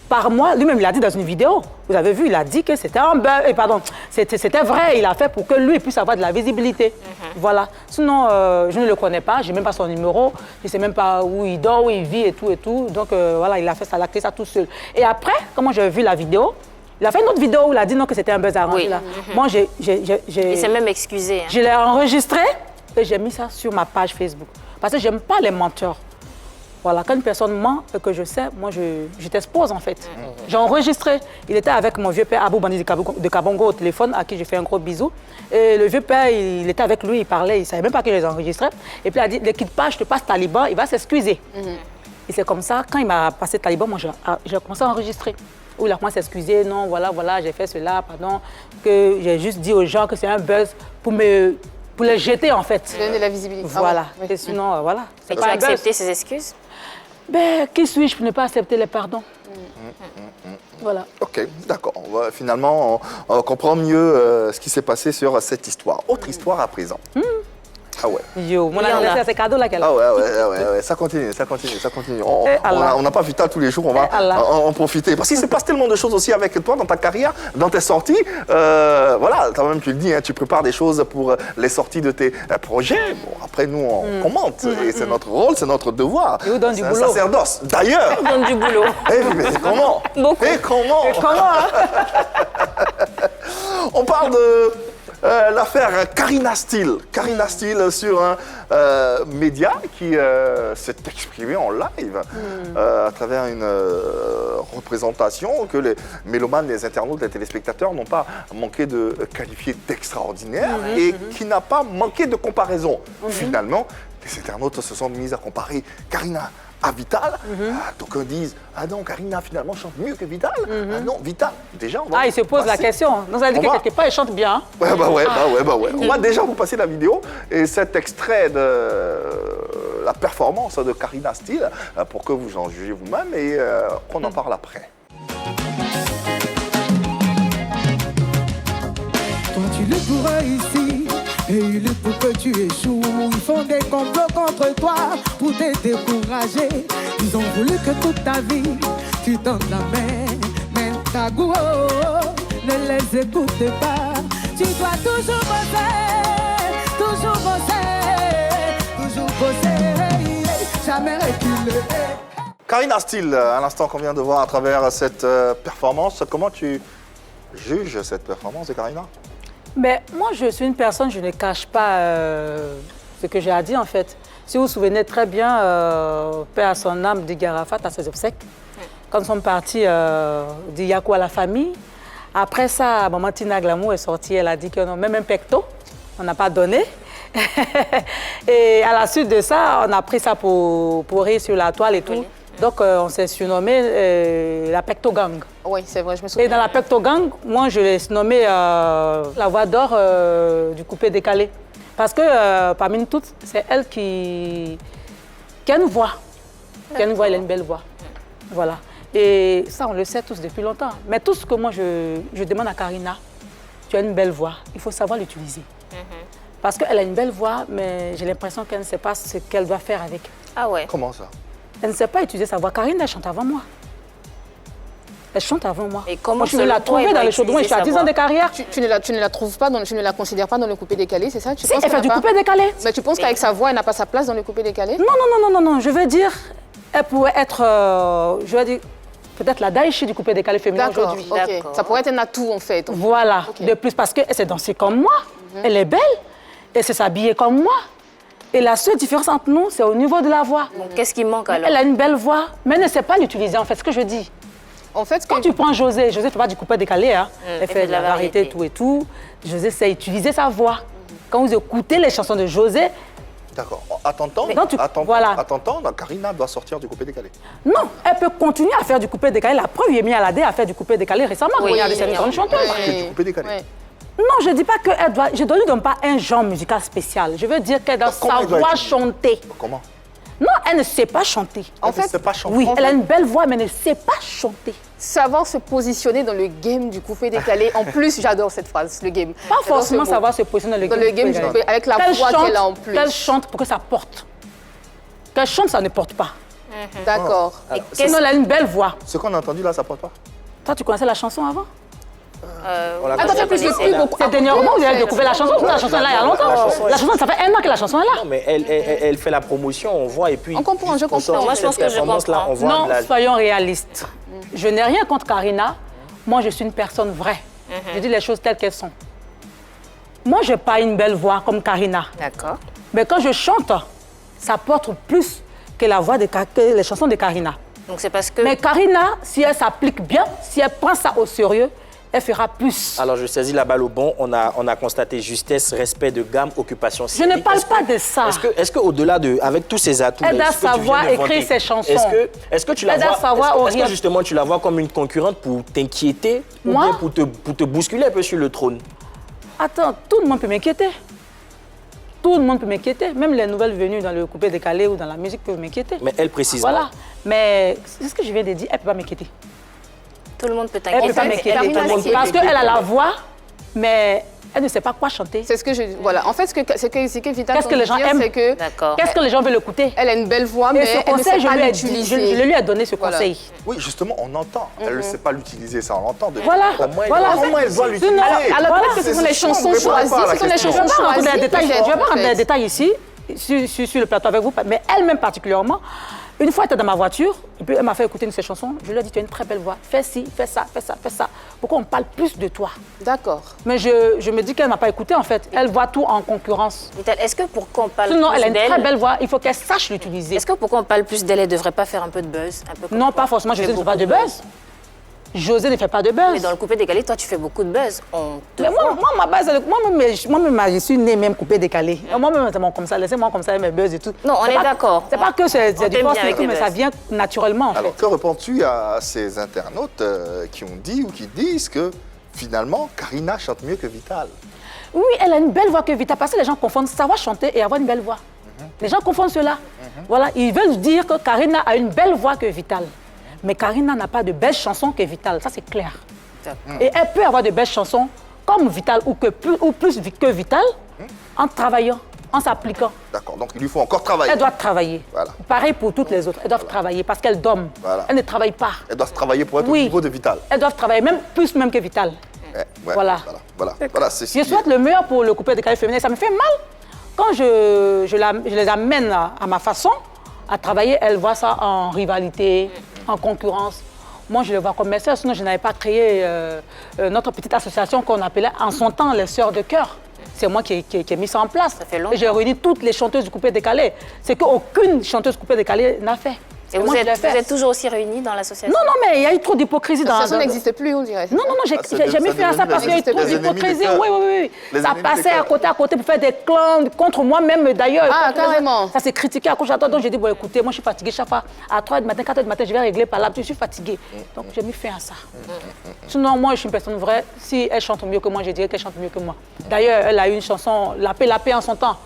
F: par moi, lui-même, il a dit dans une vidéo, vous avez vu, il a dit que c'était un buzz, pardon, c'était vrai, il a fait pour que lui puisse avoir de la visibilité. Voilà. Sinon, je ne le connais pas, je n'ai même pas son numéro, je ne sais même pas où il dort, où il vit et tout et tout. Donc, voilà, il a fait ça, il a créé ça tout seul. Et après, comment j'ai vu la vidéo, il a fait une autre vidéo où il a dit non, que c'était un buzz arrangé.
D: Oui.
F: Là. Moi,
D: Il s'est même excusé. hein.
F: je l'ai enregistré et j'ai mis ça sur ma page Facebook. Parce que je n'aime pas les menteurs. Voilà, quand une personne ment et que je sais, moi, je t'expose en fait. J'ai enregistré. Il était avec mon vieux père Abou Bandi de Kabongo au téléphone, à qui j'ai fait un gros bisou. Et le vieux père, il était avec lui, il parlait, il ne savait même pas que je les enregistrais. Et puis il a dit, ne quitte pas, je te passe Taliban, il va s'excuser. Et c'est comme ça, quand il m'a passé Taliban, moi, j'ai commencé à enregistrer. Où il a commencé à s'excuser, non, voilà, j'ai fait cela, pardon. Que j'ai juste dit aux gens que c'est un buzz pour les jeter en fait.
B: Donner de la visibilité.
F: Voilà.
B: Ah ouais.
F: Et sinon, voilà.
D: Et
F: C'est
D: tu
F: pas
D: as
F: un buzz.
D: accepté ses excuses?
F: Ben, qui suis-je pour ne pas accepter les pardons? Voilà.
A: Ok, d'accord. Finalement, on comprend mieux ce qui s'est passé sur cette histoire. Autre histoire à présent. Ah ouais.
F: Yo, mon
D: Il y en a.
F: anniversaire, c'est cadeau là qu'elle a.
A: Ah ouais. Ça continue.
F: Allah.
A: On n'a pas vu ça tous les jours, on va
F: Allah.
A: en profiter. Parce qu'il se passe tellement de choses aussi avec toi dans ta carrière, dans tes sorties. Voilà, toi-même tu le dis, hein, tu prépares des choses pour les sorties de tes projets. Bon, après, nous, on commente. Et c'est notre rôle, c'est notre devoir.
F: Et vous donne du
A: C'est un
F: boulot.
A: sacerdoce. D'ailleurs,
D: On donne du boulot.
A: mais comment
D: Beaucoup.
A: Et comment
F: Comment hein?
A: On parle de l'affaire Karina Steele. Karina Steele sur un média qui s'est exprimé en live à travers une représentation que les mélomanes, les internautes, les téléspectateurs n'ont pas manqué de qualifier d'extraordinaire et qui n'a pas manqué de comparaison. Finalement, les internautes se sont mis à comparer Karina à Vital. Donc on disent, ah non, Karina finalement chante mieux que Vital. Ah non, Vital, déjà on va...
F: Ah, il se pose la question. Donc ça veut dire que quelque part, il chante bien.
A: Ouais. On va déjà vous passer la vidéo et cet extrait de la performance de Karina Steele pour que vous en jugez vous-même et on en parle après.
K: Toi tu le pourras ici et il est pour que tu échoues. Ils font des complots contre toi pour te décourager. Ils ont voulu que toute ta vie tu donnes la main. Mais ta goût, ne les écoute pas. Tu dois toujours bosser, jamais reculer.
A: Karina Steele, à l'instant qu'on vient de voir à travers cette performance, comment tu juges cette performance de Karina?
F: Mais moi, je suis une personne, je ne cache pas ce que j'ai à dire en fait. Si vous vous souvenez très bien, paix à son âme, Didi Arafat à ses obsèques, quand nous sommes partis d'Iyako à la famille, après ça, maman Tina Glamour est sortie, elle a dit que non, même un pecto, on n'a pas donné. Et à la suite de ça, on a pris ça pour rire sur la toile et tout. Oui. Donc, on s'est surnommé la Pecto Gang.
B: Oui, c'est vrai, je me souviens.
F: Et dans la Pecto Gang, moi, je l'ai nommé la voix d'or du coupé décalé. Parce que parmi nous toutes, c'est elle qui a une voix. Qui a une voix, elle a une belle voix. Voilà. Et ça, on le sait tous depuis longtemps. Mais tout ce que moi, je demande à Karina, tu as une belle voix, il faut savoir l'utiliser. Parce qu'elle a une belle voix, mais j'ai l'impression qu'elle ne sait pas ce qu'elle doit faire avec.
D: Ah ouais?
A: Comment ça?
F: Elle ne sait pas utiliser sa voix. Karine, elle chante avant moi. Elle chante avant moi.
D: Et comment
F: moi, je vais la trouver dans les chaudrons. Je suis à 10 ans de carrière.
B: Tu ne la trouves pas, tu ne la considères pas dans le coupé décalé, c'est ça?
F: Si, elle fait du coupé décalé.
B: Mais tu penses qu'avec sa voix, elle n'a pas sa place dans le coupé décalé?
F: Non. Je veux dire, elle pourrait être, je veux dire, peut-être la Daïchi du coupé décalé féminin aujourd'hui.
B: D'accord. Ça pourrait être un atout en fait.
F: Voilà. Okay. De plus, parce qu'elle s'est dansée comme moi. Elle est belle. Elle s'est habillée comme moi. Et la seule différence entre nous, c'est au niveau de la voix.
D: Donc, qu'est-ce qui manque alors?
F: Elle a une belle voix, mais elle ne sait pas l'utiliser, en fait, ce que je dis.
B: En fait,
F: quand tu prends José ne fait pas du coupé décalé, hein. Elle fait de la variété, tout et tout. José sait utiliser sa voix. Quand vous écoutez les chansons de José...
A: D'accord. À t'entendre, Karina doit sortir du coupé décalé.
F: Non, elle peut continuer à faire du coupé décalé. La preuve, Yemi Alade a fait du coupé décalé récemment. Regardez, c'est une grande chanteuse.
A: Du coupé décalé.
F: Non, je ne dis pas qu'elle doit... Je ne lui donne pas un genre musical spécial. Je veux dire qu'elle doit savoir chanter.
A: Comment?
F: Non, elle ne sait pas chanter.
A: En fait, sait pas chanter.
F: Oui, elle a une belle voix, mais elle ne sait pas chanter.
B: Savoir se positionner dans le game du coupé décalé. En plus, j'adore cette phrase, le game.
F: Pas forcément savoir se positionner dans
B: le game du coupé, avec la voix qu'elle a en plus.
F: Qu'elle chante pour que ça porte. Qu'elle chante, ça ne porte pas.
B: D'accord.
F: Sinon, elle a une belle voix.
A: Ce qu'on a entendu là, ça porte pas.
F: Toi, tu connaissais la chanson avant?
B: Attends,
F: c'est dernièrement vous avez découvert la chanson. La chanson est là il y a longtemps. La chanson, ça fait 1 an que la chanson est là.
C: Non, mais elle fait la promotion, on voit, et puis...
B: On comprend, je comprends.
D: Moi, je pense que je comprends.
F: Non, soyons réalistes. Je n'ai rien contre Karina. Moi, je suis une personne vraie. Je dis les choses telles qu'elles sont. Moi, je n'ai pas une belle voix comme Karina.
D: D'accord.
F: Mais quand je chante, ça porte plus que la voix que les chansons de Karina.
D: Donc c'est parce que...
F: Mais Karina, si elle s'applique bien, si elle prend ça au sérieux, elle fera plus.
C: Alors, je saisis la balle au bon. On a constaté justesse, respect de gamme, occupation
F: scénique. Je ne parle pas de ça.
C: Est-ce qu'au-delà de... Avec tous ces atouts...
F: Elle doit savoir écrire ses chansons.
C: Est-ce que tu la vois... Est-ce que justement tu la vois comme une concurrente pour t'inquiéter ou bien pour te bousculer un peu sur le trône?
F: Attends, tout le monde peut m'inquiéter. Tout le monde peut m'inquiéter. Même les nouvelles venues dans le coupé décalé ou dans la musique peuvent m'inquiéter.
C: Mais elle précise.
F: Voilà. Mais c'est ce que je viens de dire, elle ne peut pas m'inquiéter.
D: Tout le monde peut t'inquiéter.
F: Elle peut pas m'inquiéter. Parce qu'elle a la voix, mais elle ne sait pas quoi chanter.
B: C'est ce que je... Voilà. En fait, ce que Vital
F: qu'est-ce que les gens aiment? Qu'est-ce que les gens veulent écouter?
B: Elle a une belle voix, mais elle ne sait pas l'utiliser.
F: Je lui ai donné ce conseil.
A: Oui, justement, on entend. Elle ne sait pas l'utiliser, ça, on l'entend.
F: Voilà.
A: Comment elle doit l'utiliser?
B: Alors, peut-être que ce sont les chansons choisies. Ce sont les chansons choisies.
F: Je ne vais pas rentrer dans les détails ici, sur le plateau avec vous, mais elle-même particulièrement. Une fois, elle était dans ma voiture, et puis elle m'a fait écouter une de ses chansons. Je lui ai dit, tu as une très belle voix. Fais ci, fais ça, fais ça, fais ça. Pourquoi on parle plus de toi?
B: D'accord.
F: Mais je me dis qu'elle ne m'a pas écouté, en fait. Elle voit tout en concurrence.
D: Est-ce que pour qu'on parle
F: Sinon,
D: plus d'elle...
F: elle a une très belle voix, il faut qu'elle sache l'utiliser.
D: Est-ce que pour qu'on parle plus d'elle, elle ne devrait pas faire un peu de buzz?
F: Non, pas forcément, je ne fais pas de buzz. José ne fait pas de buzz.
D: Mais dans le coupé décalé, toi, tu fais beaucoup de buzz. On te
F: Mais
D: voit.
F: moi, ma base, moi-même, je suis née même coupé décalé. Moi-même, c'est bon comme ça, laissez-moi comme ça, mes buzz et tout.
D: Non, on est d'accord.
F: C'est pas que c'est
D: On
F: du
D: t'aime
F: force
D: bien
F: et
D: avec
F: tout,
D: les
F: mais ça
D: buzz.
F: vient naturellement, en fait.
A: Alors, que réponds-tu à ces internautes qui ont dit ou qui disent que finalement, Karina chante mieux que Vital?
F: Oui, elle a une belle voix que Vital, parce que les gens confondent savoir chanter et avoir une belle voix. Les gens confondent cela. Voilà, ils veulent dire que Karina a une belle voix que Vital. Mais Karina n'a pas de belles chansons que Vital, ça c'est clair. Et elle peut avoir de belles chansons comme Vital ou plus que Vital en travaillant, en s'appliquant.
A: D'accord, donc il lui faut encore travailler.
F: Elle doit travailler.
A: Voilà.
F: Pareil pour toutes les autres. Elles doivent travailler parce qu'elles dorment.
A: Voilà.
F: Elles ne travaillent pas.
A: Elles doivent travailler pour être au
F: Oui.
A: niveau de Vital.
F: Elles doivent travailler, même plus même que Vital.
A: Ouais,
F: Voilà.
A: Voilà, c'est ce
F: Je
A: qui
F: souhaite le meilleur pour le coupé décalé féminin. Ça me fait mal quand je les amène à ma façon à travailler. Elles voient ça en rivalité, en concurrence. Moi, je les vois comme mes sœurs. Sinon, je n'avais pas créé notre petite association qu'on appelait en son temps les Sœurs de Cœur. C'est moi qui ai mis ça en place.
D: Ça fait longtemps.
F: Et j'ai réuni toutes les chanteuses du coupé décalé. C'est qu'aucune chanteuse coupé décalé n'a fait.
D: Et vous
F: moi, je l'ai fait.
D: êtes toujours aussi réunis dans l'association?
F: Non, mais il y a eu trop d'hypocrisie dans
B: L'association n'existe plus, on dirait.
F: Non, j'ai jamais fait ça parce qu'il y a eu trop d'hypocrisie. Oui. Ça passait à côté pour faire des clans contre moi-même d'ailleurs.
B: Ah, carrément.
F: Ça s'est critiqué à cause de donc j'ai dit, bon, écoutez, moi je suis fatiguée chaque fois. À 3h du matin, 4h du matin, je vais régler par là, je suis fatiguée. Donc j'ai mis fin à ça. Sinon, moi je suis une personne vraie. Si elle chante mieux que moi, je dirais qu'elle chante mieux que moi. D'ailleurs, elle a eu une chanson, La paix en son temps,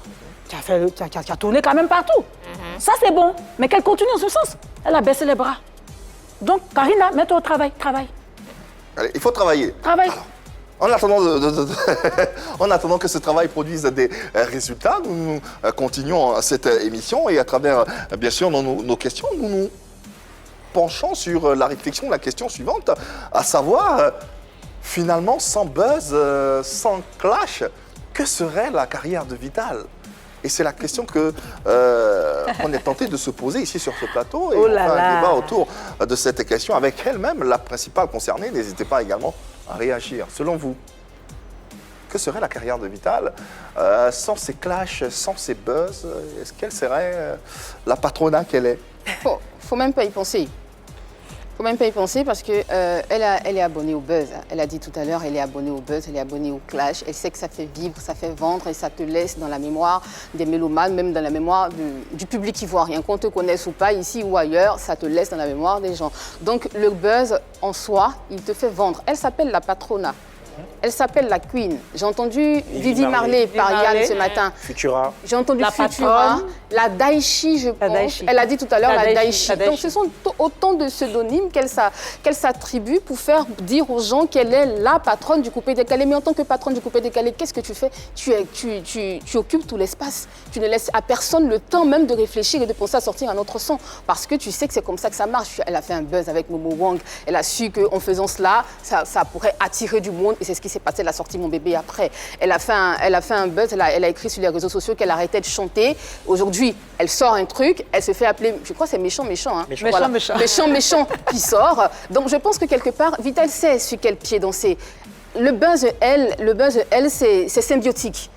F: qui a tourné quand même partout. Ça c'est bon, mais qu'elle continue en ce sens. Elle a baissé les bras. Donc, Karina, mets-toi au travail.
A: Allez, il faut travailler.
F: Travaille.
A: En attendant, en attendant que ce travail produise des résultats, nous continuons cette émission et à travers, bien sûr, nos questions, nous nous penchons sur la réflexion, la question suivante, à savoir, finalement, sans buzz, sans clash, que serait la carrière de Vital? Et c'est la question qu'on est tenté de se poser ici sur ce plateau. Et on fait un débat autour de cette question avec elle-même, la principale concernée. N'hésitez pas également à réagir. Selon vous, que serait la carrière de Vital sans ces clashs, sans ces buzz? Est-ce qu'elle serait la patrona qu'elle est?
B: Faut même pas y penser. Faut même pas y penser parce que elle est abonnée au buzz. Elle a dit tout à l'heure, elle est abonnée au buzz, elle est abonnée au clash. Elle sait que ça fait vivre, ça fait vendre et ça te laisse dans la mémoire des mélomanes, même dans la mémoire du public ivoirien. Qu'on te connaisse ou pas, ici ou ailleurs, ça te laisse dans la mémoire des gens. Donc le buzz en soi, il te fait vendre. Elle s'appelle la patrona. Elle s'appelle la Queen. J'ai entendu Vivi Marley par Yann ce matin.
C: Futura.
B: J'ai entendu
F: La
B: Futura,
F: patronne.
B: la Daichi, je pense.
F: Daichi.
B: Elle a dit tout à l'heure la Daichi.
F: La Daichi.
B: Donc ce sont autant de pseudonymes qu'elle s'attribue pour faire dire aux gens qu'elle est la patronne du coupé décalé. Mais en tant que patronne du coupé décalé, qu'est-ce que tu fais? Tu occupes tout l'espace. Tu ne laisses à personne le temps même de réfléchir et de penser à sortir un autre son. Parce que tu sais que c'est comme ça que ça marche. Elle a fait un buzz avec Momo Wang. Elle a su qu'en faisant cela, ça pourrait attirer du monde. Et c'est ce qui s'est passé. Elle a sorti Mon bébé après. Elle a fait un buzz. Elle a écrit sur les réseaux sociaux qu'elle arrêtait de chanter. Aujourd'hui, elle sort un truc. Elle se fait appeler, je crois que c'est méchant. Hein. Méchant qui sort. Donc je pense que quelque part, Vital sait sur quel pied danser. Le buzz, elle, c'est symbiotique.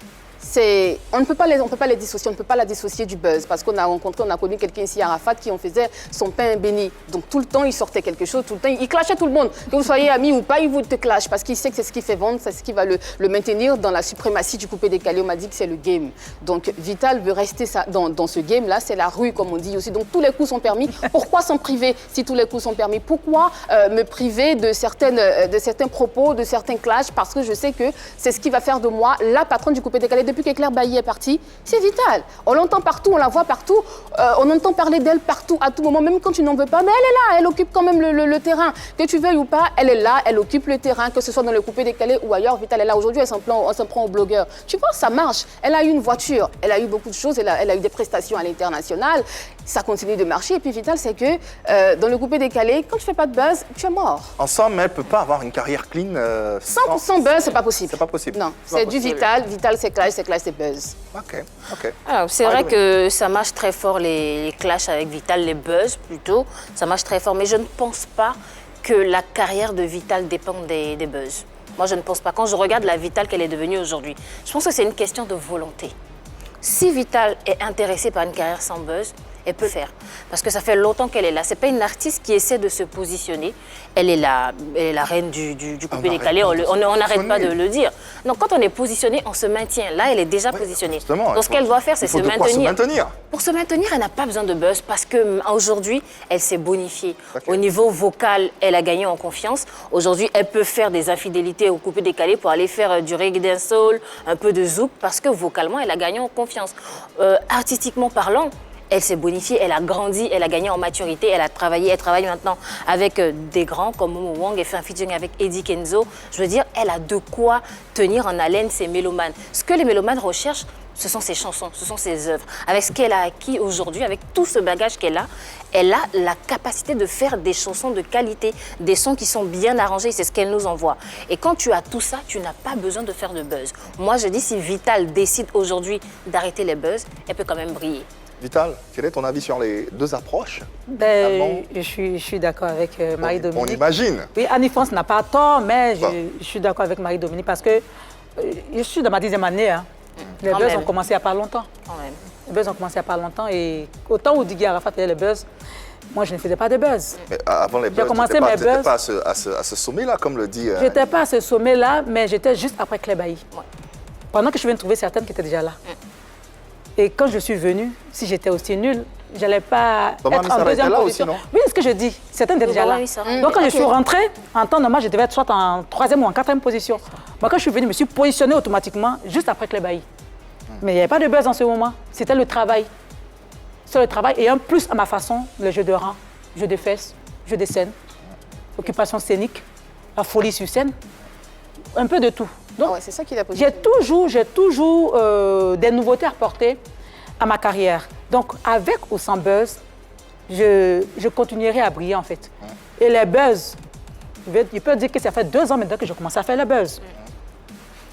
B: On ne peut pas les dissocier, on ne peut pas la dissocier du buzz parce qu'on a connu quelqu'un ici à Arafat qui en faisait son pain béni. Donc tout le temps, il sortait quelque chose, tout le temps, il clashait tout le monde. Que vous soyez amis ou pas, il vous te clash parce qu'il sait que c'est ce qui fait vendre, c'est ce qui va le maintenir dans la suprématie du coupé décalé. On m'a dit que c'est le game. Donc Vital veut rester dans ce game-là, c'est la rue comme on dit aussi. Donc tous les coups sont permis. Pourquoi s'en priver si tous les coups sont permis? Pourquoi me priver de certains propos, de certains clashs? Parce que je sais que c'est ce qui va faire de moi la patronne du coupé décalé. Depuis que Claire Bailly est partie, c'est Vital. On l'entend partout, on la voit partout, on entend parler d'elle partout, à tout moment, même quand tu n'en veux pas. Mais elle est là, elle occupe quand même le terrain. Que tu veuilles ou pas, elle est là, elle occupe le terrain, que ce soit dans le coupé décalé ou ailleurs. Vital est là. Aujourd'hui, elle s'en prend aux blogueurs. Tu vois, ça marche. Elle a eu une voiture, elle a eu beaucoup de choses, elle a eu des prestations à l'international. Ça continue de marcher. Et puis Vital, c'est que dans le coupé décalé, quand tu fais pas de buzz, tu es mort.
A: En somme, elle ne peut pas avoir une carrière clean
B: sans buzz, c'est pas possible.
A: C'est pas possible.
B: Non, c'est du Vital. Vital, c'est clash, c'est buzz.
A: Ok.
D: Alors, c'est vrai que ça marche très fort, les clashs avec Vital, les buzz plutôt. Ça marche très fort. Mais je ne pense pas que la carrière de Vital dépende des buzz. Moi, je ne pense pas. Quand je regarde la Vital qu'elle est devenue aujourd'hui, je pense que c'est une question de volonté. Si Vital est intéressée par une carrière sans buzz, elle peut faire. Parce que ça fait longtemps qu'elle est là. Ce n'est pas une artiste qui essaie de se positionner. Elle est la reine du coupé décalé. On n'arrête pas de le dire. Donc quand on est positionné, on se maintient. Là, elle est déjà positionnée. Donc ce qu'elle doit faire, c'est se maintenir. Pour se maintenir, elle n'a pas besoin de buzz parce qu'aujourd'hui, elle s'est bonifiée. Au niveau vocal, elle a gagné en confiance. Aujourd'hui, elle peut faire des infidélités au coupé décalé pour aller faire du reggae dancehall, un peu de zouk, parce que vocalement, elle a gagné en confiance. Artistiquement parlant, elle s'est bonifiée, elle a grandi, elle a gagné en maturité, elle a travaillé, elle travaille maintenant avec des grands comme Momo Wang, elle fait un featuring avec Eddie Kenzo. Je veux dire, elle a de quoi tenir en haleine ses mélomanes. Ce que les mélomanes recherchent, ce sont ses chansons, ce sont ses œuvres. Avec ce qu'elle a acquis aujourd'hui, avec tout ce bagage qu'elle a la capacité de faire des chansons de qualité, des sons qui sont bien arrangés, c'est ce qu'elle nous envoie. Et quand tu as tout ça, tu n'as pas besoin de faire de buzz. Moi, je dis, si Vital décide aujourd'hui d'arrêter les buzz, elle peut quand même briller.
A: Vital, quel est ton avis sur les deux approches?
F: Je suis d'accord avec Marie-Dominique.
A: On imagine.
F: Oui, Annie France n'a pas tort, mais je suis d'accord avec Marie-Dominique parce que je suis dans ma 10e année. Hein. Les buzz ont commencé il n'y a pas longtemps. Les buzz ont commencé il n'y a pas longtemps et autant où Diggy Arafat faisait les buzz, moi je ne faisais pas de buzz.
A: Mais avant les buzz, tu n'étais pas à ce sommet-là, comme le dit...
F: Je n'étais pas à ce sommet-là, mais j'étais juste après Clé Bailly. Pendant que je viens de trouver certaines qui étaient déjà là. Et quand je suis venue, si j'étais aussi nulle, je n'allais pas être en deuxième position.
A: Aussi,
F: oui, c'est ce que je dis. Certaines étaient déjà là. Donc quand je suis rentrée, en temps normal, je devais être soit en 3e ou en 4e position. Moi, quand je suis venue, je me suis positionnée automatiquement juste après Clé Bailly. Mais il n'y avait pas de buzz en ce moment. C'était le travail. C'est le travail et un plus à ma façon, le jeu de rang, jeu de fesses, jeu de scène, occupation scénique, la folie sur scène, un peu de tout. Donc,
B: c'est ça qui l'a
F: j'ai toujours des nouveautés à apporter à ma carrière. Donc, avec ou sans buzz, je continuerai à briller, en fait. Et les buzz, je peux dire que ça fait 2 ans maintenant que je commence à faire les buzz.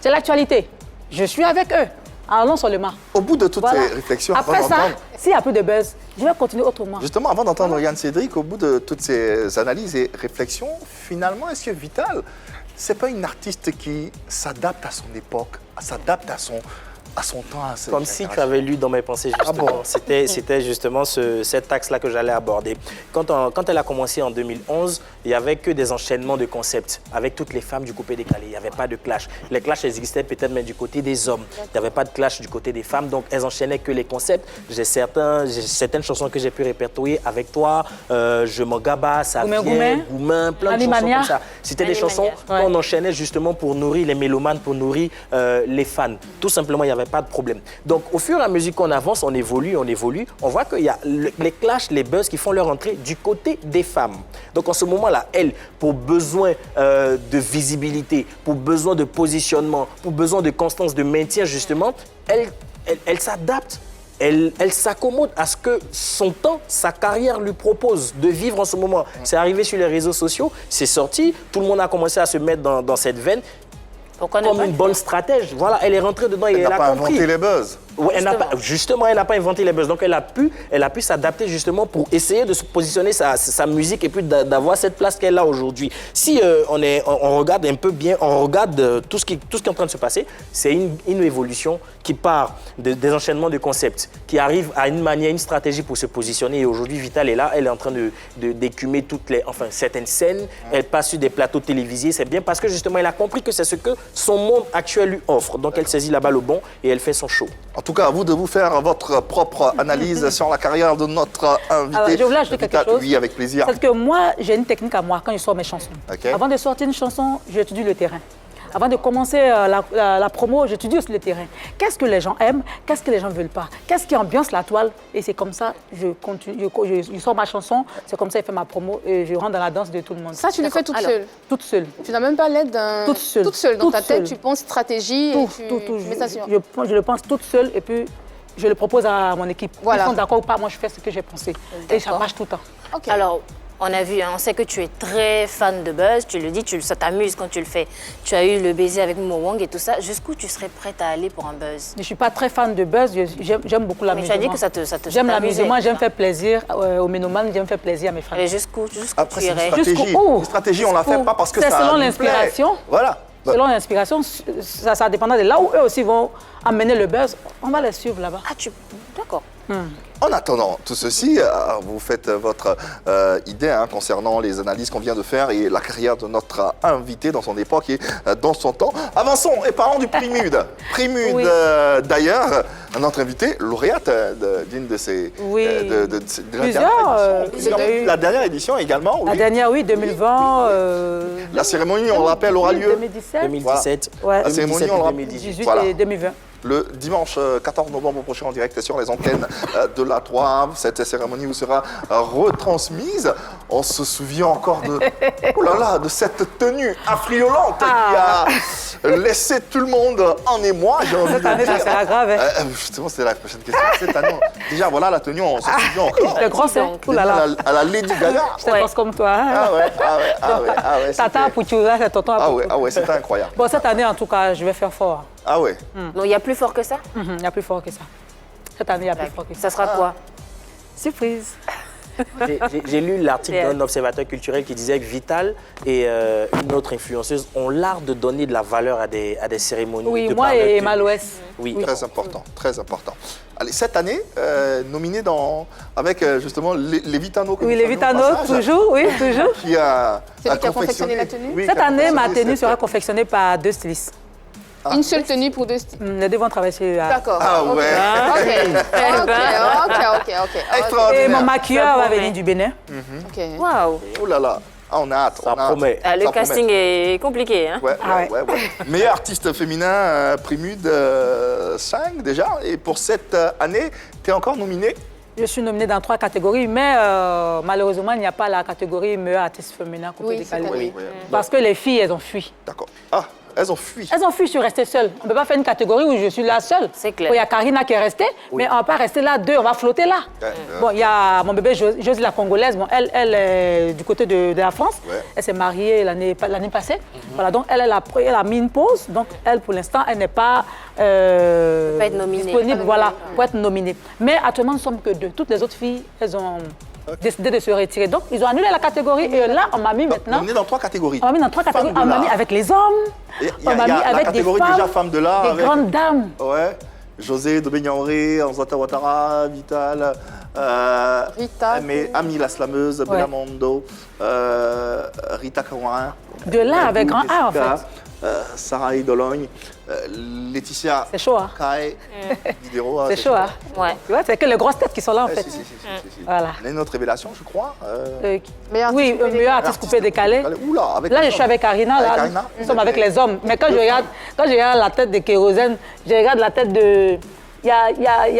F: C'est l'actualité. Je suis avec eux. Allons seulement.
A: Au bout de toutes ces réflexions,
F: après ça, s'il y a peu de buzz, je vais continuer autrement.
A: Justement, avant d'entendre Yann Cédric, au bout de toutes ces analyses et réflexions, finalement, est-ce que Vital, c'est pas une artiste qui s'adapte à son époque, s'adapte à son temps.
C: Comme si tu avais lu dans mes pensées, justement. C'était justement cet axe-là que j'allais aborder. Quand elle a commencé en 2011, il n'y avait que des enchaînements de concepts avec toutes les femmes du coupé décalé. Il n'y avait pas de clash. Les clashs existaient peut-être même du côté des hommes. Il n'y avait pas de clash du côté des femmes. Donc, elles enchaînaient que les concepts. J'ai certaines chansons que j'ai pu répertorier avec toi. Je m'en gaba, ça vient, Goumin, plein de chansons comme ça. C'était des chansons qu'on enchaînait justement pour nourrir les mélomanes, pour nourrir les fans. Tout simplement, il n'y avait pas de problème. Donc, au fur et à mesure qu'on avance, on évolue, on voit qu'il y a les clashs, les buzz qui font leur entrée du côté des femmes. Donc, en ce moment-là, elle, pour besoin de visibilité, pour besoin de positionnement, pour besoin de constance, de maintien, justement, elle s'adapte. Elle s'accommode à ce que son temps, sa carrière lui propose de vivre en ce moment. C'est arrivé sur les réseaux sociaux, c'est sorti, tout le monde a commencé à se mettre dans cette veine. Comme une bonne stratège. Voilà, elle est rentrée dedans et elle a compris.
A: Elle n'a pas inventé les buzz.
C: Oui, elle n'a pas inventé les buzz. Donc, elle a pu s'adapter justement pour essayer de se positionner sa musique et puis d'avoir cette place qu'elle a aujourd'hui. Si on regarde un peu bien, on regarde tout ce qui est en train de se passer, c'est une évolution qui part des enchaînements de concepts, qui arrive à une manière, une stratégie pour se positionner. Et aujourd'hui, Vital est là, elle est en train d'écumer certaines scènes. Elle passe sur des plateaux télévisés. C'est bien parce que justement, elle a compris que c'est ce que son monde actuel lui offre. Donc, elle saisit la balle au bon et elle fait son show.
A: En tout cas, à vous de vous faire votre propre analyse sur la carrière de notre invité.
F: Alors, je voulais ajouter quelque chose.
A: Oui, avec plaisir.
F: Parce que moi, j'ai une technique à moi quand je sors mes chansons.
A: Okay.
F: Avant de sortir une chanson, j'étudie le terrain. Avant de commencer la promo, j'étudie aussi le terrain. Qu'est-ce que les gens aiment? Qu'est-ce que les gens ne veulent pas? Qu'est-ce qui ambiance la toile? Et c'est comme ça, je sors ma chanson, c'est comme ça, je fais ma promo et je rentre dans la danse de tout le monde.
B: Ça, tu le fais toute seule?
F: Toute seule.
B: Tu n'as même pas l'aide d'un...
F: Toute seule.
B: Toute seule. Dans ta tête, tu penses stratégie et tu mets ça sur...
F: Je le pense toute seule et puis je le propose à mon équipe.
B: Voilà.
F: Ils sont d'accord ou pas, moi je fais ce que j'ai pensé. Et ça marche tout le temps.
D: Okay. Alors, on a vu, on sait que tu es très fan de buzz, tu le dis, ça t'amuse quand tu le fais. Tu as eu le baiser avec Momo Wang et tout ça. Jusqu'où tu serais prête à aller pour un buzz?
F: Je ne suis pas très fan de buzz, j'aime beaucoup l'amusement.
D: Mais tu as dit que ça te
F: j'aime l'amusement, j'aime faire plaisir aux ménomanes, j'aime faire plaisir à mes fans.
D: Et jusqu'où tu irais?
A: Une stratégie, on ne la fait pas parce que ça...
F: C'est selon l'inspiration.
A: Voilà.
F: Selon l'inspiration, ça dépendra de là où eux aussi vont amener le buzz. On va les suivre là-bas.
D: D'accord.
A: En attendant tout ceci, vous faites votre idée concernant les analyses qu'on vient de faire et la carrière de notre invité dans son époque et dans son temps. Avançons et parlons du prix MUD. Prix MUD,
F: Oui.
A: D'ailleurs, notre invité, lauréate d'une de ces...
F: Oui.
A: de la
F: Plusieurs.
A: dernière édition. La dernière édition également,
F: La
A: oui.
F: dernière, oui, 2020.
A: La cérémonie, on le rappelle, aura lieu
F: 2017.
C: 2017.
F: Ouais.
A: La cérémonie, on le rappelle,
F: 2018
A: Voilà.
F: et 2020.
A: le dimanche 14 novembre prochain en direct sur les antennes de la 3. Cette cérémonie vous sera retransmise. On se souvient encore de, oh là là, de cette tenue affriolante qui a laissé tout le monde en émoi. J'ai envie de
F: Cette année, ça
A: dire.
F: sera grave. Hein.
A: Justement, c'était la prochaine question. Cette année, déjà, voilà la tenue, on se souvient encore.
F: Le grand, c'est. Ouh là là.
A: À la Lady Gaga.
F: Je te pense comme toi. Hein.
A: Ah ouais, ah ouais, ah ouais, ah ouais.
F: Tata
A: c'était-
F: Pouchoura, c'est tonton
A: Ah ouais, c'était incroyable.
F: Bon, cette année, en tout cas, je vais faire fort.
A: Ah ouais.
D: Non, il y a plus fort que ça.
F: Il y a plus fort que ça. Cette année, il y a plus fort que ça.
D: Ça sera quoi?
F: Surprise.
C: J'ai lu l'article
F: C'est
C: d'un observateur culturel qui disait que Vital et une autre influenceuse ont l'art de donner de la valeur à des cérémonies.
F: Oui,
C: de
F: moi
C: par leur
F: et
C: tenue.
F: Malouès.
C: Oui.
A: Très important, très important. Allez, cette année, nominé avec justement les Vitano. que
F: Oui,
A: nous
F: les
A: saluons au
F: Vitano,
A: passage,
F: toujours, oui, toujours.
A: Qui a,
B: C'est lui qui a confectionné la tenue
A: oui,
F: Cette
A: qui a
F: année, ma
A: confectionné
F: tenue
A: cette-
F: sera confectionnée par 2 stylistes.
B: Une seule tenue pour deux styles.
F: Les deux vont travailler là.
B: D'accord.
A: Ah
B: ok.
A: ouais.
B: Ok.
A: Extraordinaire.
F: Et mon maquilleur va venir du Bénin.
B: Ok.
D: Waouh.
A: Oh là là, ah, on a hâte.
C: Ça
A: on a hâte.
C: promet.
D: Ah, le
A: Ça
D: casting
A: promet.
D: est compliqué. Hein?
A: Ouais,
F: Ah
A: ouais. Meilleur artiste féminin, Primude 5 déjà. Et pour cette année, tu es encore nominé.
F: Je suis nominée dans 3 catégories, mais malheureusement, il n'y a pas la catégorie meilleur artiste féminin coupé
B: Oui,
F: décalé.
B: cette année.
F: Parce que les filles, elles ont fui.
A: D'accord. Ah, elles ont fui.
F: Elles ont fui, je suis restée seule. On ne peut pas faire une catégorie où je suis la seule.
D: C'est clair.
F: Il y a Karina qui est restée, mais on ne va pas rester là deux, on va flotter là. Bon, il y a mon bébé Josie, la Congolaise. Bon, elle est du côté de la France.
A: Ouais.
F: Elle s'est mariée l'année passée. Voilà, donc elle a mis une pause. Donc elle, pour l'instant, elle n'est pas,
D: pas être nominée.
F: disponible voilà, pour être nominée. Mais actuellement, nous ne sommes que 2. Toutes les autres filles, elles ont décidé de se retirer. Donc, ils ont annulé la catégorie. Et là, on m'a mis maintenant...
A: Nominé dans 3 catégories.
F: On m'a mis dans 3 catégories.
A: Femme de
F: On m'a mis
A: l'art.
F: avec les hommes.
A: Et il y
F: On
A: a
F: m'a mis
A: la
F: avec des
A: catégorie
F: femmes,
A: déjà femme de l'art.
F: des
A: avec-
F: grandes dames.
A: Ouais. José Dobé-Niamré, Anzata Ouattara, Vital,
B: Rita.
A: Ami la slameuse,
F: Ouais.
A: Bellamondo, Rita Kawin.
F: De là, avec grand A, en fait.
A: Sarah Idologne, Laetitia
F: C'est chaud, hein?
A: Kai, Diderot.
F: C'est chaud, hein?
D: Ouais.
F: Tu vois, c'est que les grosses têtes qui sont là, en fait.
A: Si.
F: Voilà.
A: On a une autre révélation, je crois.
B: Meilleur
F: Oui,
B: artiste coupé
F: meilleur artiste coupé décalé.
A: Oula, avec
F: Là,
A: les
F: je suis
A: hommes.
F: avec Karina,
A: Avec
F: là.
A: Karina.
F: Nous sommes avec les hommes. Mais quand je regarde la tête de Kérosène, je regarde la tête de... Il y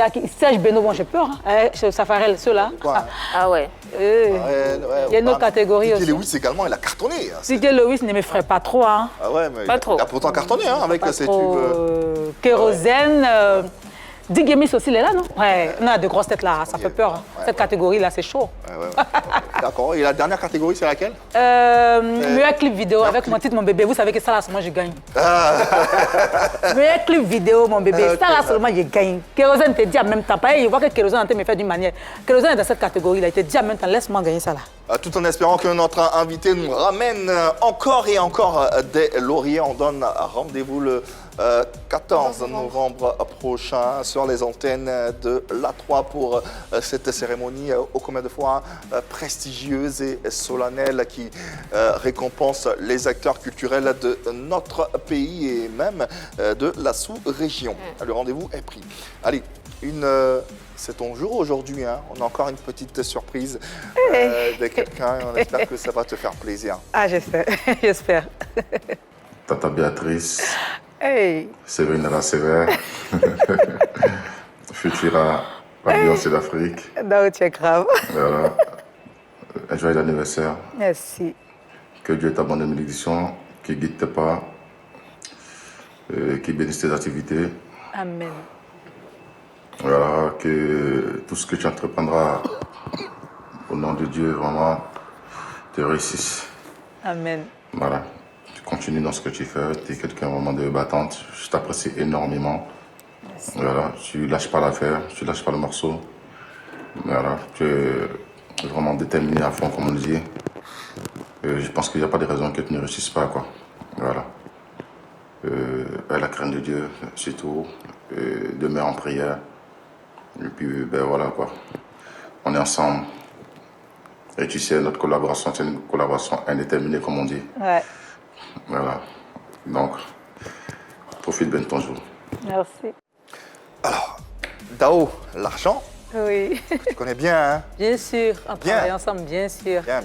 F: a Serge Benoît, bon, j'ai peur. Hein, Safarel, ceux-là.
A: Quoi, hein?
D: Ah ouais.
F: Il y a une autre catégorie
A: Didier
F: aussi.
A: Lewis également, il a cartonné. Hein.
F: Didier Lewis ne me ferait pas trop, hein.
A: Ah ouais, mais
D: Pas trop.
A: il a pourtant cartonné hein, avec
F: Pas
A: ses
F: trop,
A: tubes.
F: Kérosène. Digemis aussi, il est là, non? Ouais, on a de grosses têtes là, ça fait peur. Hein.
A: Ouais,
F: Cette catégorie-là, c'est chaud.
A: Ouais. D'accord. Et la dernière catégorie, c'est laquelle?
F: Meilleur clip vidéo avec mon titre, mon bébé. Vous savez que ça, là, seulement, je gagne. Meilleur clip vidéo, mon bébé.
A: Ok.
F: Ça, là, seulement, je gagne. Kérosène te dit en même temps. Pareil, il voit que Kérosène est en train de me faire d'une manière. Kérosène est dans cette catégorie-là. Il te dit en même temps, laisse-moi gagner ça, là.
A: Tout en espérant que notre invité nous ramène encore et encore des lauriers. On donne rendez-vous le 14 novembre prochain sur les antennes de l'A3 pour cette cérémonie ô combien de fois prestigieuse et solennelle qui récompense les acteurs culturels de notre pays et même de la sous-région. Le rendez-vous est pris. Allez, c'est ton jour aujourd'hui, hein. On a encore une petite surprise de quelqu'un et on espère que ça va te faire plaisir.
F: Ah, j'espère. J'espère.
L: Tata Béatrice,
F: Hey.
L: Séverine Rassévère, Futura, la Beyoncé d'Afrique.
F: Non, tu es grave.
L: Voilà. Un joyeux anniversaire.
F: Merci.
L: Que Dieu t'abonne de bénédictions, qu'il guide tes pas, qu'il bénisse tes activités.
F: Amen.
L: Voilà, que tout ce que tu entreprendras au nom de Dieu, vraiment, te réussisse.
F: Amen.
L: Voilà. Tu continues dans ce que tu fais, tu es quelqu'un vraiment de battante. Je t'apprécie énormément.
F: Merci.
L: Voilà, tu lâches pas l'affaire, tu lâches pas le morceau. Voilà, tu es vraiment déterminé à fond, comme on le dit. Je pense qu'il n'y a pas de raison que tu ne réussisses pas, quoi. Voilà. La crainte de Dieu, surtout. Demeure en prière. Et puis, ben voilà quoi. On est ensemble. Et tu sais, notre collaboration, c'est une collaboration indéterminée, comme on dit.
F: Ouais.
L: Voilà. Donc, profite bien de ton jour.
F: Merci.
A: Alors, Dao, l'argent,
F: Oui.
A: tu connais bien, hein?
F: Bien sûr, on
A: Bien.
F: travaille ensemble, bien sûr.
A: Bien.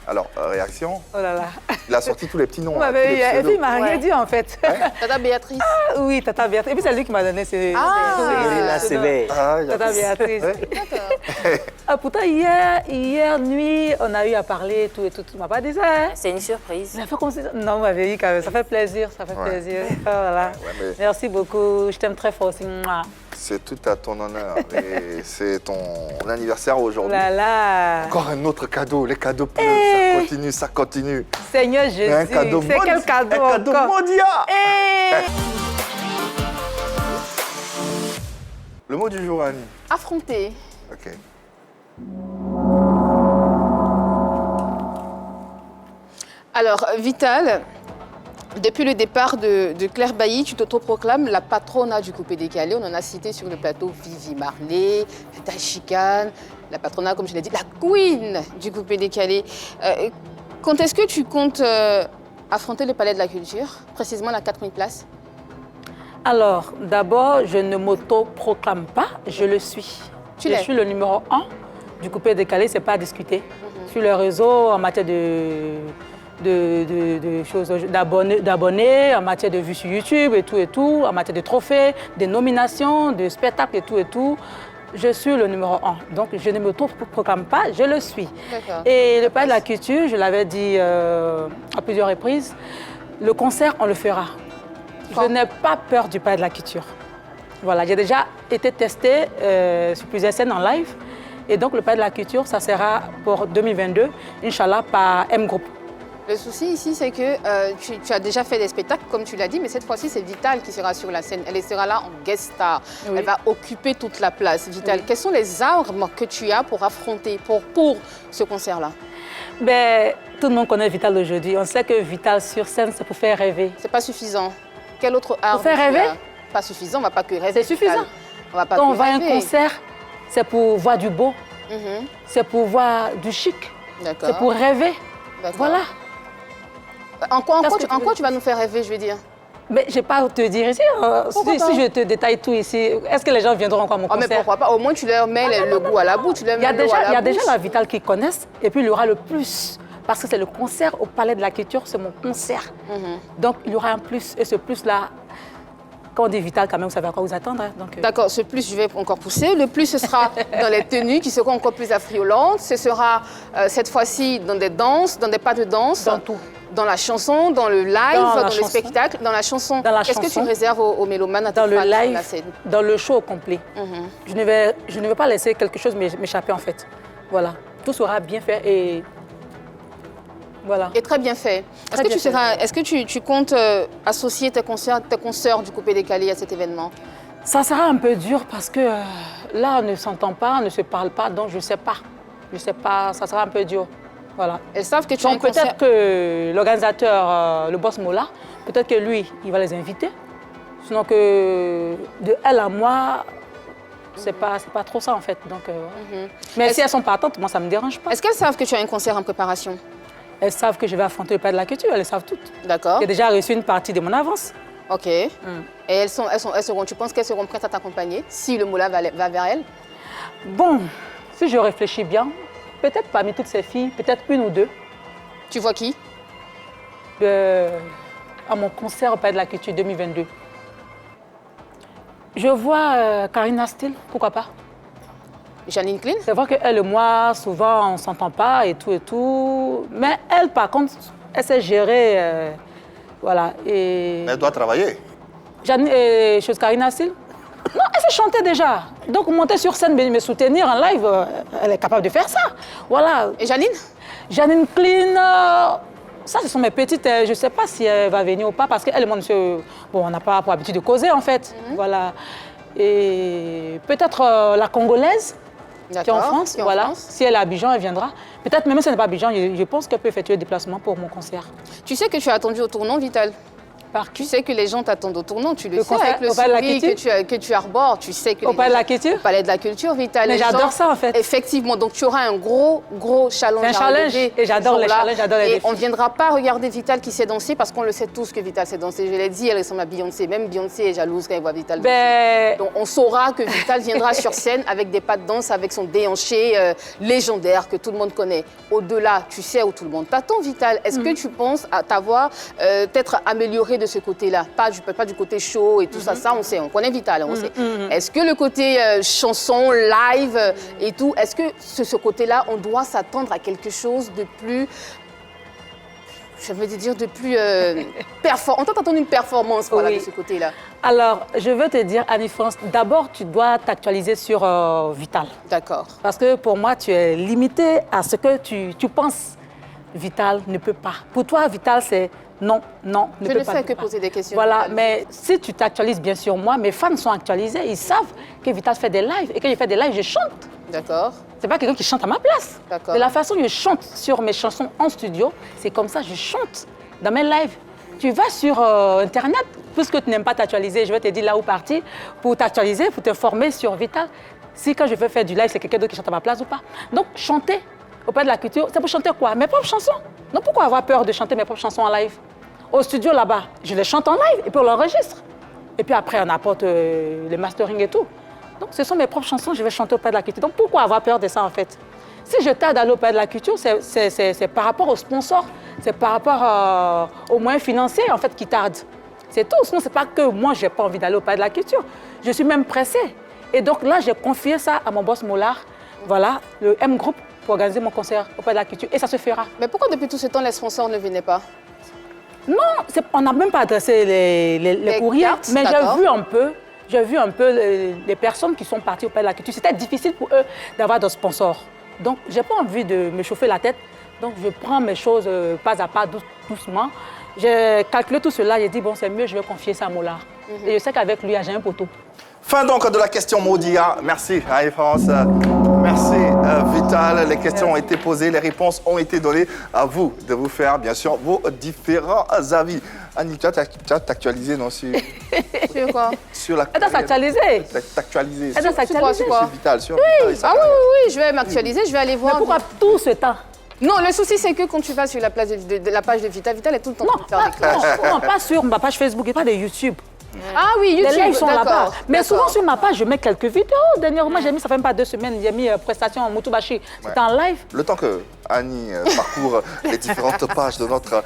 A: Alors, réaction?
F: Oh là là.
A: Il a sorti tous les petits noms.
F: Ouais,
A: hein, tous les
F: et puis
A: pseudos.
F: il m'a rien dit en fait.
B: Tata Béatrice.
F: Oui, Tata Béatrice. Et puis c'est lui qui m'a donné ces...
C: Céline Sévère.
A: Ah, il y a-
F: Tata Béatrice.
A: Ouais.
F: Ah, pourtant, hier nuit, on a eu à parler tout et tout. Tu m'as pas dit ça, hein?
D: C'est une surprise.
F: Mais comme ça. Non, vous m'avez dit quand même. Ça fait plaisir, ça fait
A: Ouais.
F: plaisir. Oh là là.
A: Ouais, mais
F: Merci beaucoup. Je t'aime très fort aussi. Mouah.
A: c'est tout à ton honneur. Et c'est ton anniversaire
F: Oh
A: aujourd'hui.
F: là là.
A: Encore un autre cadeau. Les cadeaux pleuvent,
F: Eh.
A: ça continue, ça continue.
F: Seigneur Jésus.
A: Mais un cadeau
F: C'est quel cadeau
A: Un cadeau
F: encore?
A: mondial.
F: Eh.
A: Le mot du jour, Annie.
B: Affronter.
A: Ok.
B: Alors, Vital, depuis le départ de Claire Bailly, tu t'autoproclames la patronne du coupé décalé. On en a cité sur le plateau Vivi Marley, Ta Chicane, la patronne, comme je l'ai dit, la queen du coupé décalé. Quand est-ce que tu comptes affronter le Palais de la Culture, précisément la 4000 places?
F: Alors, d'abord, je ne m'auto-proclame pas, je le suis.
B: Tu
F: Je
B: l'es.
F: suis le numéro 1 du coupé décalé, c'est pas à discuter. Sur les réseaux, en matière de choses, d'abonnés, en matière de vues sur YouTube et tout, en matière de trophées, de nominations, de spectacles et tout. Je suis le numéro 1. Donc, je ne m'auto-proclame pas, je le suis.
B: D'accord.
F: Et le Palais de la Culture, je l'avais dit à plusieurs reprises, le concert, on le fera. Je n'ai pas peur du Palais de la Culture. Voilà, j'ai déjà été testée sur plusieurs scènes en live. Et donc, le Palais de la Culture, ça sera pour 2022, Inch'Allah, par M-Group.
B: Le souci ici, c'est que tu as déjà fait des spectacles, comme tu l'as dit, mais cette fois-ci, c'est Vital qui sera sur la scène. Elle sera là en guest star.
F: Oui.
B: Elle va occuper toute la place. Vital,
F: Oui.
B: quelles sont les armes que tu as pour affronter, pour ce concert-là?
F: Ben, tout le monde connaît Vital aujourd'hui. On sait que Vital sur scène, c'est pour faire rêver.
B: C'est pas suffisant. Quelle autre arme
F: faire
B: tu
F: rêver?
B: as? Pas suffisant, on va pas que rêver.
F: C'est suffisant.
B: Vital. On va pas
F: Quand
B: que
F: on va à un
B: rêver.
F: concert, c'est pour voir du beau,
B: Mhm.
F: c'est pour voir du chic,
B: D'accord.
F: c'est pour rêver.
B: D'accord.
F: Voilà.
B: En quoi,
F: Qu'est-ce que tu
B: en
F: veux
B: quoi
F: dire?
B: tu vas nous faire rêver, je veux dire?
F: Mais je ne vais pas te dire ici.
B: Pourquoi pas?
F: Si je te détaille tout ici, est-ce que les gens viendront encore à mon
B: Oh, mais
F: concert?
B: pourquoi pas? Au moins, tu leur mets le goût à la bouche. Tu leur
F: Il y a
B: mets l'eau à
F: déjà, il y a déjà
B: bouche.
F: la Vital qui connaissent, et puis il y aura le plus. Parce que c'est le concert au Palais de la Culture, c'est mon concert. Donc il y aura un plus, et ce plus-là, quand on dit Vital, quand même, vous savez à quoi vous attendre. Hein. Donc,
B: D'accord, ce plus, je vais encore pousser. Le plus, ce sera dans les tenues qui seront encore plus affriolantes. Ce sera cette fois-ci dans des danses, dans des pas de danse.
F: Dans tout.
B: Dans la chanson, dans le live,
F: Dans la
B: le
F: chanson.
B: spectacle, dans la chanson.
F: Dans la
B: Qu'est-ce que tu
F: chanson.
B: réserves aux mélomanes, à tes
F: dans le
B: fans sur la
F: live,
B: scène?
F: dans le show au complet. Je ne vais pas laisser quelque chose m'échapper en fait. Voilà, tout sera bien fait et voilà.
B: Et très bien fait.
F: Très bien fait.
B: Est-ce que tu comptes associer tes concerts du coupé décalé à cet événement?
F: Ça sera un peu dur parce que là, on ne s'entend pas, on ne se parle pas, donc je ne sais pas. Je ne sais pas, ça sera un peu dur. Voilà.
B: Elles savent que tu as un
F: Donc peut-être
B: concert.
F: que l'organisateur, le boss Mola, peut-être que lui, il va les inviter. Sinon que de elle à moi, c'est pas trop ça en fait. Donc, mais si elles sont partantes, moi ça me dérange pas.
B: Est-ce qu'elles savent que tu as un concert en préparation?
F: Elles savent que je vais affronter le Palais de la Culture, elles le savent toutes.
B: D'accord.
F: J'ai déjà reçu une partie de mon avance.
B: Ok. Et elles seront, tu penses qu'elles seront prêtes à t'accompagner si le Moula va vers elles?
F: Bon, si je réfléchis bien, peut-être parmi toutes ces filles, peut-être une ou deux.
B: Tu vois qui?
F: À mon concert au Palais de la Culture 2022. Je vois Karina Steele, pourquoi pas?
B: Janine Klein?
F: C'est vrai qu'elle et moi, souvent, on ne s'entend pas et tout. Mais elle, par contre, elle sait gérer. Voilà. Et...
A: Mais elle doit travailler.
F: Chose Karina Steele? Non, elle sait chanter déjà. Donc, monter sur scène, me soutenir en live, elle est capable de faire ça. Voilà.
B: Et Janine?
F: Janine Klein, ça, ce sont mes petites. Je ne sais pas si elle va venir ou pas, parce qu'elle et moi, bon, on n'a pas pour habitude de causer, en fait. Voilà. Et peut-être la Congolaise, qui est en France, voilà. Si elle est à Abidjan, elle viendra. Peut-être même si elle n'est pas à Abidjan, je pense qu'elle peut effectuer le déplacement pour mon concert.
B: Tu sais que tu as attendu au tournant, Vital? Tu sais que les gens t'attendent au tournant, tu le sais,
F: concert,
B: avec le
F: au Palais de la
B: sourire que tu arbores, tu sais que...
F: Au Palais de la Culture?
B: Au Palais de la Culture, Vital.
F: Mais j'adore ça, en fait.
B: Effectivement, donc tu auras un gros challenge.
F: C'est un challenge, et j'adore les challenges, j'adore les
B: défis.
F: défis.
B: On ne viendra pas regarder Vital qui sait danser, parce qu'on le sait tous que Vital sait danser. Je l'ai dit, elle ressemble à Beyoncé. Même Beyoncé est jalouse quand elle voit Vital danser. Donc on saura que Vital viendra sur scène avec des pas de danse, avec son déhanché légendaire que tout le monde connaît. Au-delà, tu sais où tout le monde t'attend, Vital. Est-ce que tu penses à t'avoir peut-être amélioré de ce côté-là, pas du côté show et tout ça, on sait, on connaît Vital, on sait. Est-ce que le côté chanson, live et tout, est-ce que ce côté-là, on doit s'attendre à quelque chose de plus, je veux dire, de plus performant? On t'a attendu une performance voilà, de ce côté-là.
F: Alors, je veux te dire, Annie-France, d'abord, tu dois t'actualiser sur Vital.
B: D'accord.
F: Parce que pour moi, tu es limité à ce que tu penses. Vital ne peut pas. Pour toi, Vital, c'est non, ne peut pas.
B: Je ne fais que poser des questions.
F: Voilà, mais si tu t'actualises, bien sûr, moi, mes fans sont actualisés, ils savent que Vital fait des lives. Et quand je fais des lives, je chante.
B: D'accord.
F: C'est pas quelqu'un qui chante à ma place.
B: D'accord.
F: De la façon dont je chante sur mes chansons en studio, c'est comme ça que je chante dans mes lives. Tu vas sur Internet, puisque tu n'aimes pas t'actualiser, je vais te dire là où partir, pour t'actualiser, pour te former sur Vital. Si quand je veux faire du live, c'est quelqu'un d'autre qui chante à ma place ou pas. Donc, chanter au Palais de la Culture, c'est pour chanter quoi? Mes propres chansons. Donc, pourquoi avoir peur de chanter mes propres chansons en live? Au studio, là-bas, je les chante en live et puis on l'enregistre. Et puis après, on apporte le mastering et tout. Donc, ce sont mes propres chansons, je vais chanter au Palais de la Culture. Donc, pourquoi avoir peur de ça, en fait? Si je tarde d'aller au Palais de la Culture, c'est par rapport aux sponsors, c'est par rapport aux moyens financiers, en fait, qui tardent. C'est tout. Sinon, ce n'est pas que moi, je n'ai pas envie d'aller au Palais de la Culture. Je suis même pressée. Et donc là, j'ai confié ça à mon boss Mollard, voilà, le M Group, pour organiser mon concert au Palais de la Culture. Et ça se fera.
B: Mais pourquoi depuis tout ce temps, les sponsors ne venaient pas?
F: Non, on n'a même pas adressé les courriers.
B: Cartes,
F: mais j'ai vu un peu les personnes qui sont parties au Palais de la Culture. C'était difficile pour eux d'avoir des sponsors. Donc, je n'ai pas envie de me chauffer la tête. Donc, je prends mes choses pas à pas, doucement. J'ai calculé tout cela. J'ai dit, bon, c'est mieux, je vais confier ça à Mollard. Et je sais qu'avec lui, j'ai un poteau.
A: Fin donc de la question Maudia. Merci Annie-France. Merci Vital. Les questions ont été posées, les réponses ont été données. À vous de vous faire bien sûr vos différents avis. Annie, tu as t'actualisé non sur
B: quoi?
F: Sur la. Elle doit s'actualiser.
A: T'actualiser.
F: Elle doit s'actualiser.
A: Sur Vital. Sur
B: oui.
A: Vital,
B: oui, je vais m'actualiser, je vais aller voir.
F: Mais pourquoi tout ce temps?
B: Non, le souci, c'est que quand tu vas sur la page de Vital, Vital est tout le temps en train de faire des clashs.
F: Non, pas sur ma page Facebook et pas de YouTube.
B: Ah oui, YouTube,
F: les lives sont là-bas. Mais souvent
B: d'accord.
F: sur ma page, je mets quelques vidéos. Dernièrement, j'ai mis, ça fait même pas 2 semaines, j'ai mis prestation en Moutoubachi. C'était en live.
A: Le temps que Annie parcourt les différentes pages de notre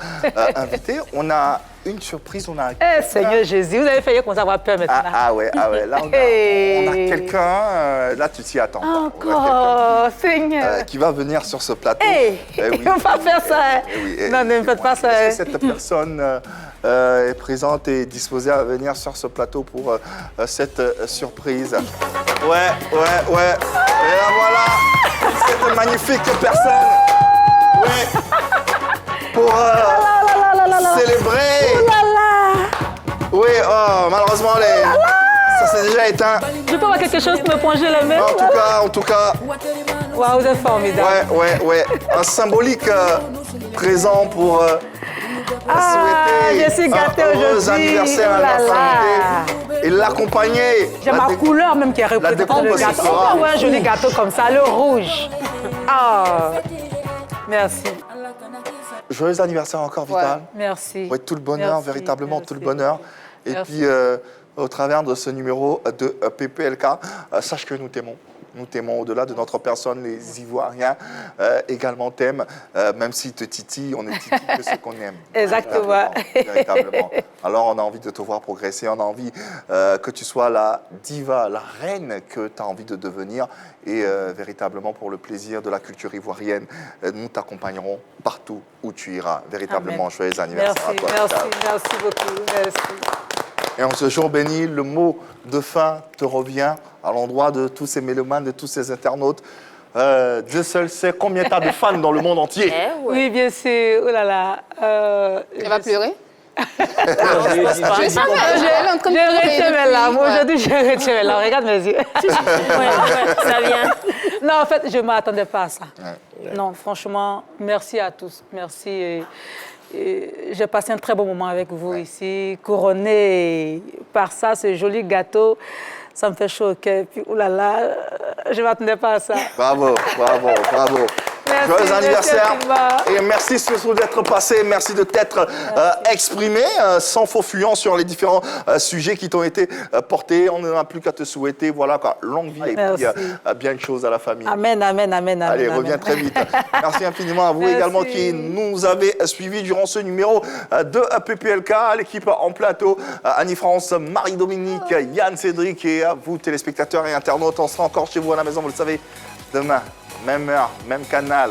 A: invité, on a une surprise, on a...
F: Seigneur Jésus, vous avez fait qu'on avoir peur maintenant.
A: Ah ouais, là on a quelqu'un, là tu t'y attends pas.
F: Encore, Seigneur.
A: Qui va venir sur ce plateau.
F: Oui. On va faire ça. Non, ne faites pas ça.
A: Est-ce que cette personne est présente et disposée à venir sur ce plateau pour cette surprise? Ouais. Et là voilà, cette magnifique personne. Oui. Pour célébrer. Oui, malheureusement, ça s'est déjà éteint.
F: Je peux avoir quelque chose pour me plonger les mains?
A: En tout cas.
F: Waouh, vous êtes formidable.
A: Ouais. Un symbolique présent pour souhaiter
F: je suis gâtée
A: un heureux anniversaire à notre invité et l'accompagner.
F: J'ai ma couleur même qui est représentée le gâteau. On peut avoir un joli gâteau comme ça, le rouge. Merci.
A: Joyeux anniversaire encore, Vital.
F: Merci.
A: Oui, tout le bonheur, véritablement tout le bonheur. Et puis, au travers de ce numéro de PPLK, sache que nous t'aimons. Nous t'aimons au-delà de notre personne, les Ivoiriens également t'aiment, même s'ils te titillent, on est titillés que ce qu'on aime.
F: Exactement.
A: Véritablement. Alors on a envie de te voir progresser, on a envie que tu sois la diva, la reine que tu as envie de devenir. Et véritablement pour le plaisir de la culture ivoirienne, nous t'accompagnerons partout où tu iras. Véritablement, joyeux anniversaire à toi.
F: Merci beaucoup. Merci.
A: Et en ce jour béni, le mot de fin te revient à l'endroit de tous ces mélomanes, de tous ces internautes. Dieu seul sait combien tu as de fans dans le monde entier.
F: Oui, bien sûr. Oh là là.
B: Elle va pleurer?
F: J'ai retiré mes larmes. Aujourd'hui, j'ai retiré mes larmes. Regarde mes yeux.
D: Ça vient.
F: Non, en fait, je ne m'attendais pas à ça. Non, franchement, merci à tous. Merci. J'ai passé un très bon moment avec vous ici, couronné par ça, ce joli gâteau. Ça me fait chaud au cœur. Puis, oulala, je ne m'attendais pas à ça.
A: Bravo, bravo, bravo.
F: Merci,
A: Joyeux anniversaire.
F: merci,
A: Et merci surtout d'être passé, merci de t'être exprimé sans faux fuyant sur les différents sujets qui t'ont été portés. On n'en a plus qu'à te souhaiter, voilà, quoi, longue vie et puis bien de choses à la famille.
F: Amen, amen, amen.
A: Allez,
F: amen,
A: reviens très vite. Merci infiniment à vous
F: Merci.
A: également qui nous avez suivis durant ce numéro de PPLK, à l'équipe en plateau, Annie-France, Marie-Dominique, Yann, Cédric et à vous téléspectateurs et internautes. On sera encore chez vous à la maison, vous le savez, demain. Même heure, même canal.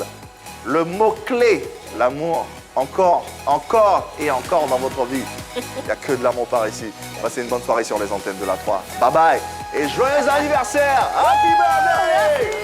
A: Le mot-clé, l'amour, encore, encore et encore dans votre vie. Il n'y a que de l'amour par ici. Passez une bonne soirée sur les antennes de la 3. Bye bye et joyeux anniversaire. Happy birthday.